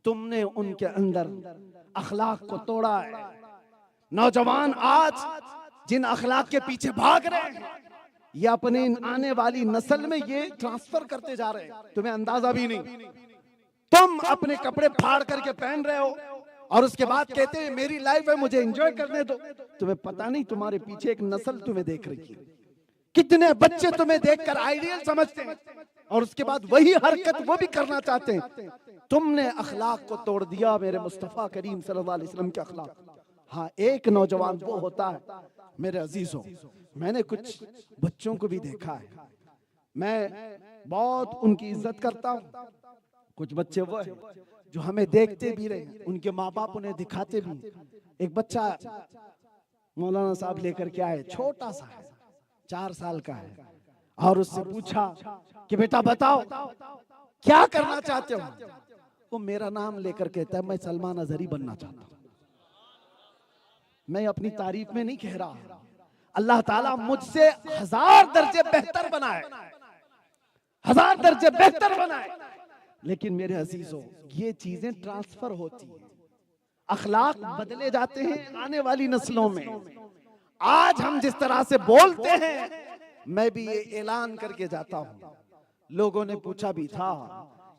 तुमने उनके अंदर अखलाक को तोड़ा है। नौजवान आज जिन अखलाक के पीछे भाग रहे हैं ये अपने आने वाली नस्ल में ये ट्रांसफर करते जा रहे हैं, तुम्हें अंदाजा भी नहीं। तुम अपने कपड़े फाड़ करके पहन रहे हो, और उसके बाद कहते हैं मेरी लाइफ है, मुझे एंजॉय करने दो। तुम्हें पता नहीं तुम्हारे पीछे एक नस्ल तुम्हें देख रही है, कितने बच्चे तुम्हें देखकर आइडियल समझते हैं और उसके बाद वही हरकत वो भी करना चाहते हैं। तुमने अखलाक को तोड़ दिया, मेरे मुस्तफा करीम सल्लल्लाहु अलैहि वसल्लम के अखलाक। हाँ, एक नौजवान वो होता है मेरे अजीजों, मैंने कुछ बच्चों को भी देखा है, मैं बहुत उनकी इज्जत करता हूँ। कुछ बच्चे वो है जो हमें देखते भी रहे, उनके माँ बाप उन्हें दिखाते भी। एक बच्चा मौलाना साहब लेकर के आए, छोटा सा है, 4 साल का है, और उससे पूछा कि बेटा बताओ क्या करना चाहते हो। वो मेरा नाम लेकर कहता है मैं सलमान अजहरी बनना चाहता हूँ। मैं अपनी तारीफ में नहीं कह रहा, अल्लाह ताला मुझसे 1000 दर्जे बेहतर बनाए, 1000 दर्जे बेहतर बनाए। लेकिन मेरे अजीजों, ये चीजें ट्रांसफर होती हैं, अखलाक बदले जाते हैं आने वाली नस्लों में। आज हम जिस तरह से बोलते हैं, मैं भी ये ऐलान करके जाता हूं। लोगों ने पूछा भी था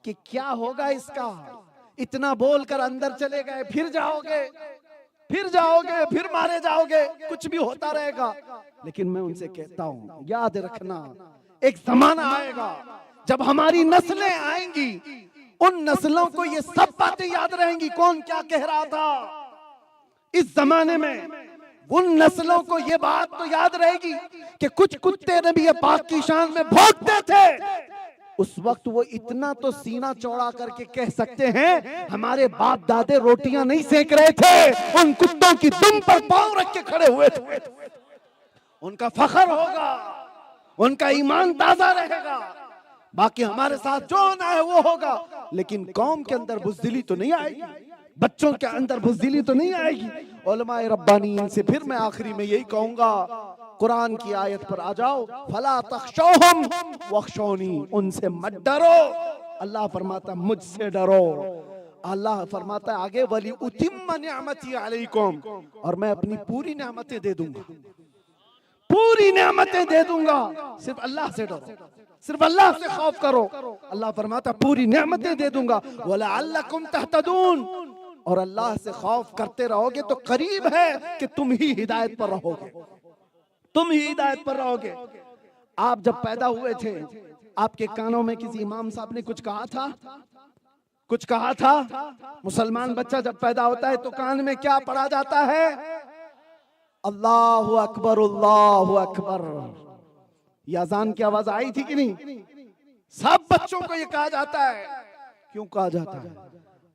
कि क्या होगा इसका, इतना बोलकर अंदर चले गए, फिर जाओगे, फिर जाओगे, फिर मारे जाओगे, कुछ भी होता रहेगा। लेकिन मैं उनसे कहता हूं, याद रखना एक जमाना आएगा जब हमारी नस्लें आएंगी, उन नस्लों को ये सब बातें याद रहेंगी, कौन क्या कह रहा था। इस जमाने में उन नस्लों को ये बात तो याद रहेगी कि कुछ कुत्ते नबी पाक की शान में भौंकते थे। उस वक्त वो इतना तो सीना चौड़ा करके कह सकते हैं, हमारे बाप दादे रोटियां नहीं सेक रहे थे, उन कुत्तों की दुम पर पांव रख के खड़े हुए थे। उनका फख्र होगा, उनका ईमान ताजा रहेगा। बाकी हमारे साथ जो ना है वो होगा, लेकिन कौम के अंदर बुज़दिली तो नहीं आएगी, बच्चों के अंदर बुज़दिली तो नहीं आएगी। उलमाए रब्बानी से फिर मैं आखिरी में यही कहूंगा, कुरान की आयत पर आ जाओ, फला तख्शौहुम वख्शौनी, उनसे मत डरो। अल्लाह फरमाता मुझसे डरो। अल्लाह फरमाता आगे, वली उतिम्म निअमती अलैकुम, और मैं अपनी पूरी नेमतें दे दूंगा, पूरी नेमतें दे दूंगा। सिर्फ अल्लाह से डरो, सिर्फ अल्लाह से खौफ करो। अल्लाह फरमाता पूरी नेमतें दे दूंगा। वलअल्लकुम तहतदून, और अल्लाह से खौफ करते रहोगे तो करीब है कि तुम ही हिदायत पर रहोगे, तुम ही हिदायत पर रहोगे। आप जब पैदा हुए थे, आपके कानों में किसी इमाम साहब ने कुछ कहा था? कुछ कहा था? मुसलमान बच्चा जब पैदा होता है तो कान में क्या पढ़ा जाता है? अल्लाहु अकबर, अल्लाहु अकबर। ये अजान की आवाज आई थी कि नहीं? सब बच्चों को ये कहा जाता है। क्यों कहा जाता है?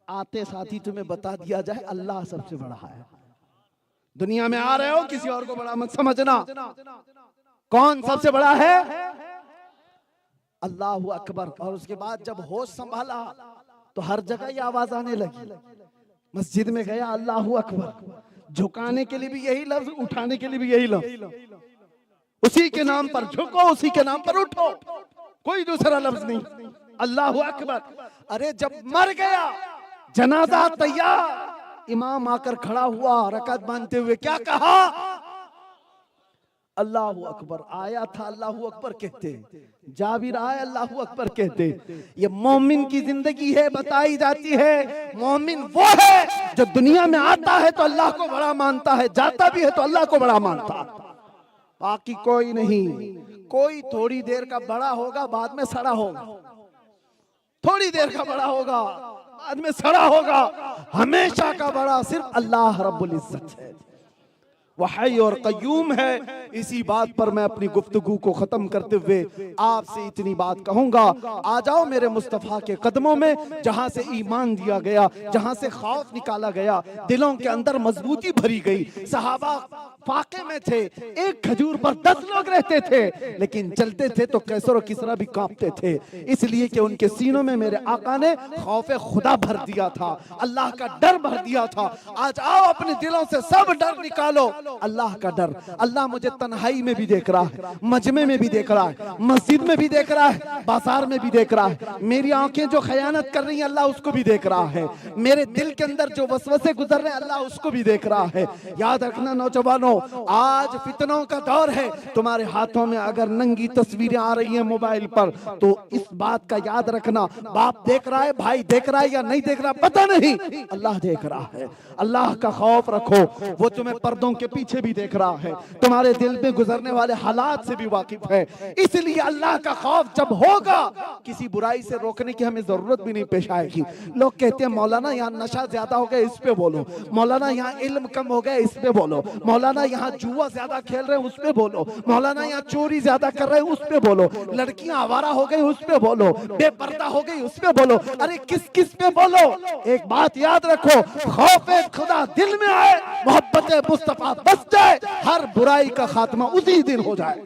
आते साथ ही तुम्हें बता दिया जाए अल्लाह सबसे बड़ा है। दुनिया में आ रहे हो, किसी और को बड़ा मत समझना। कौन सबसे बड़ा है? अल्लाहु अकबर। और उसके बाद जब होश संभाला तो हर जगह ये आवाज आने लगी। मस्जिद में गया, अल्लाहु अकबर, झुकाने के लिए भी यही लफ्ज, उठाने के लिए भी यही लफ्ज। उसी के नाम पर झुको, उसी के नाम पर उठो, कोई दूसरा लफ्ज नहीं। अल्लाहु अकबर। अरे जब मर गया, जनाजा तैयार, इमाम आकर खड़ा हुआ रकात बांधते हुए, क्या कहा? अल्लाहु अकबर। आया था अल्लाहु अकबर कहते, जा भी रहा है अल्लाहु अकबर कहते। ये मोमिन की जिंदगी है, बताई जाती है। मोमिन वो है जो दुनिया में आता है तो अल्लाह को बड़ा मानता है, जाता भी है तो अल्लाह को बड़ा मानता है। बाकी कोई नहीं। कोई थोड़ी देर का बड़ा होगा, बाद में सड़ा होगा, थोड़ी देर का बड़ा होगा, बाद में सड़ा होगा। हमेशा का बड़ा सिर्फ अल्लाह रब्बुल इज्जत है, वह हय और कय्यूम है। इसी बात पर मैं अपनी गुफ्तगू को खत्म करते हुए आपसे इतनी बात कहूंगा, आ जाओ मेरे मुस्तफा के कदमों में, जहां से ईमान दिया गया, जहां से खौफ निकाला गया, दिलों के अंदर मजबूती भरी गई। सहाबा फाके में थे, एक खजूर पर 10 लोग रहते थे, लेकिन चलते थे तो कैसर और किसरा भी कांपते थे, इसलिए कि उनके सीनों में मेरे आका ने खौफे खुदा भर दिया था, अल्लाह का डर भर दिया था। आज आओ अपने दिलों से सब डर निकालो, अल्लाह का डर। अल्लाह मुझे तन्हाई में भी देख रहा है, मजमे में भी देख रहा है, मस्जिद में भी देख रहा है, बाजार में भी देख रहा है। मेरी आंखें जो खयानत कर रही हैं अल्लाह उसको भी देख रहा है। मेरे दिल के अंदर जो वसवसे गुजर रहे हैं अल्लाह उसको भी देख रहा है। याद रखना नौजवानों, आज फितनों का दौर है। तुम्हारे हाथों में अगर नंगी तस्वीरें आ रही हैं मोबाइल पर, तो इस बात का याद रखना, बाप देख रहा है, भाई देख रहा है या नहीं देख रहा पता नहीं, अल्लाह देख रहा है। अल्लाह का खौफ रखो, वो तुम्हें पर्दों के पीछे भी देख रहा है, तुम्हारे दिल में गुजरने वाले हालात से भी वाकिफ है। इसलिए अल्लाह का खौफ जब होगा, किसी बुराई से रोकने की हमें जरूरत भी नहीं पेश आएगी। लोग कहते हैं मौलाना यहाँ नशा ज्यादा हो गया, इस पे बोलो। मौलाना यहाँ इल्म कम हो गया, इस पे बोलो। मौलाना यहाँ जुआ ज्यादा खेल रहे हैं, उस पे बोलो। मौलाना यहाँ चोरी ज्यादा कर रहे हैं, उस पे बोलो। लड़कियां आवारा हो गई, उस पे बोलो। बेपर्दा हो गई, उस पे बोलो। अरे किस किस पे बोलो? एक बात याद रखो, खौफे खुदा दिल में आए, मोहब्बत मुस्तफा बस जाए, हर बुराई का खात्मा उसी दिन हो जाए।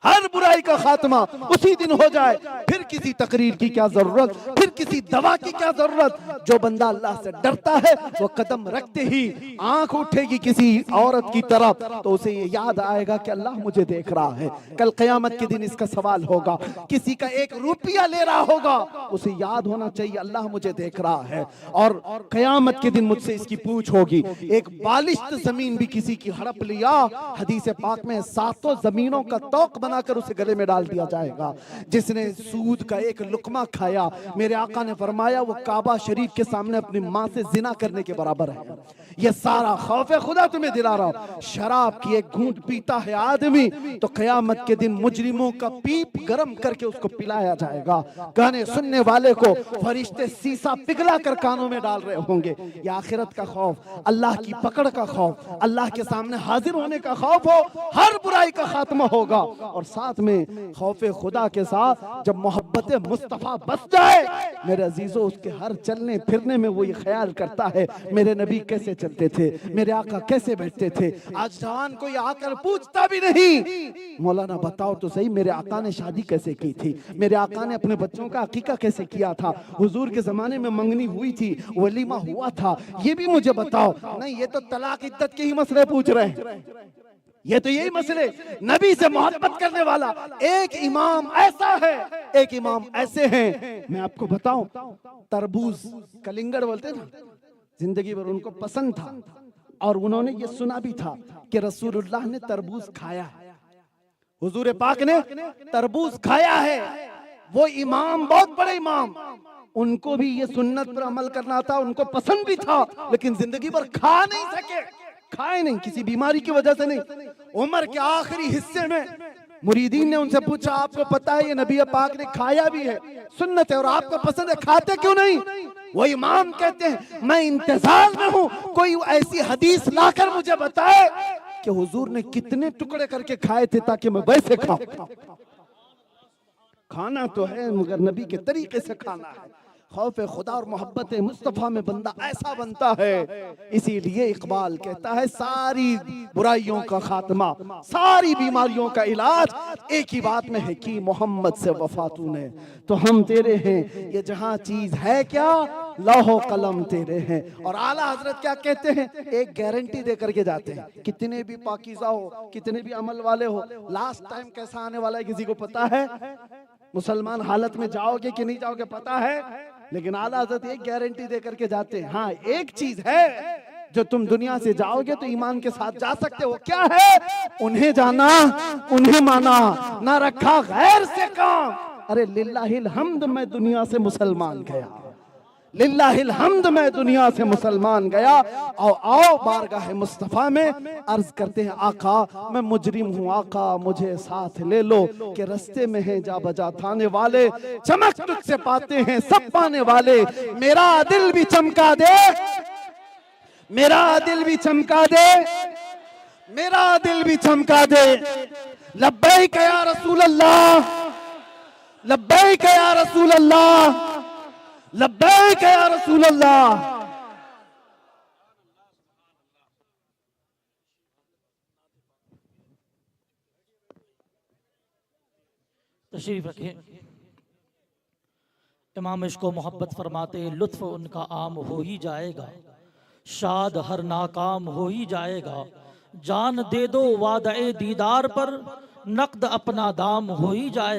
हर बुराई का खात्मा उसी दिन हो जाए। फिर किसी तकरीर की क्या जरूरत, फिर किसी दवा की क्या जरूरत। जो बंदा अल्लाह से डरता है वो कदम रखते ही आंख उठेगी किसी औरत की तरफ, तो उसे ये याद आएगा कि अल्लाह मुझे देख रहा है। कल क़यामत के दिन इसका सवाल होगा। किसी का 1 रुपया ले रहा होगा, उसे याद होना चाहिए अल्लाह मुझे देख रहा है। और क़यामत के दिन मुझसे इसकी पूछ होगी। एक बालिश्त जमीन भी किसी की हड़प लिया, हदीस पाक में 7 जमीनों का तौक बनाकर उसे गले में डाल दिया जाएगा। जिसने सूद का 1 लुकमा खाया, मेरे आका ने फरमाया वो काबा शरीफ के सामने अपनी माँ से जिना करने के बराबर है। ये सारा खौफ खुदा तुम्हें दिला रहा हूं। शराब की 1 घूंट पीता है आदमी, तो क़यामत के दिन मुजरिमों का पीप गरम करके उसको पिलाया जाएगा। गाने सुनने वाले को फरिश्ते सीसा पिघला कर कानों में डाल रहे होंगे। ये आखिरत का खौफ, अल्लाह की पकड़ का खौफ, अल्लाह के सामने हाजिर होने का खौफ हो। हर बुराई का खात्मा होगा। और साथ में खौफे खुदा के साथ जब मोहब्बत मुस्तफा बस जाए, मेरे अजीजों, उसके हर चलने फिरने में वो ये ख्याल करता है मेरे नबी कैसे चलते थे, मेरे आका कैसे बैठते थे। आज जवान कोई आकर पूछता भी नहीं, मौलाना बताओ तो सही मेरे आका ने शादी कैसे की थी, मेरे आका ने अपने बच्चों का अकीका कैसे किया था, हुजूर के जमाने में मंगनी हुई थी, वलीमा हुआ था, ये भी मुझे बताओ। नहीं, ये तो तलाक इद्दत के ही मसले पूछ रहे हैं। ये तो यही मसले। नबी से मोहब्बत करने वाला एक इमाम ऐसा है, एक इमाम ऐसे हैं। मैं आपको बताऊं, तरबूज, कलिंगड़ बोलते ना, जिंदगी भर उनको पसंद था। और उन्होंने ये सुना भी था कि रसूलुल्लाह ने तरबूज खाया है, हुजूर पाक ने तरबूज खाया है। वो इमाम बहुत बड़े इमाम, उनको भी ये सुन्नत पर अमल करना था, उनको पसंद भी था, लेकिन जिंदगी भर खा नहीं सके। खाए नहीं, किसी बीमारी की वजह से नहीं। उम्र के आखिरी हिस्से में मुरीदीन ने उनसे पूछा, आपको पता है ये नबी पाक ने खाया भी है, सुन्नत है, और आपको पसंद है, खाते क्यों नहीं? वो इमाम कहते हैं मैं इंतजार में हूं, कोई ऐसी हदीस लाकर मुझे बताए कि हुजूर ने कितने टुकड़े करके खाए थे ताकि मैं वैसे खाऊं। खाना तो है मगर नबी के तरीके से खाना है। खौफ खुदा और मोहब्बत मुस्तफ़ा में बंदा ऐसा बनता है। इसीलिए इकबाल कहता है सारी बुराइयों का खात्मा, सारी बीमारियों का इलाज एक ही बात में है कि मोहम्मद से वफा तूने, तो हम तेरे हैं। ये जहां चीज है क्या, लौहो कलम तेरे हैं। और आला हजरत क्या कहते हैं, एक गारंटी दे करके जाते हैं, कितने भी पाकीज़ा हो, कितने भी अमल वाले हो, लास्ट टाइम कैसा आने वाला है किसी को पता है? मुसलमान हालत में जाओगे कि नहीं जाओगे पता है, लेकिन आला हज़रत एक गारंटी दे करके जाते हैं। हाँ, एक चीज है जो तुम दुनिया से जाओगे तो ईमान के साथ जा सकते हो। क्या है? उन्हें जाना, उन्हें माना, ना रखा गैर से काम। अरे लिल्लाहिल हम्द, मैं दुनिया से मुसलमान गया, लिल्लाहिल हम्द, मैं दुनिया से मुसलमान गया। और आओ बारगाह मुस्तफा में अर्ज करते हैं, आका मैं मुजरिम हूँ, आका मुझे साथ ले लो, कि रस्ते में है जा बजा थाने वाले, चमक तुझसे पाते हैं सब पाने वाले। मेरा दिल भी चमका दे, मेरा दिल भी चमका दे, मेरा दिल भी चमका दे। लब्बैक या रसूल अल्लाह, लब्बैक या रसूल अल्लाह, लब्बैक या रसूल अल्लाह। तशरीफ रखें। इमाम इश्क़ मोहब्बत फरमाते, लुत्फ उनका आम हो ही जाएगा, शाद हर नाकाम हो ही जाएगा, जान दे दो वादे दीदार पर, नकद अपना दाम हो ही जाए।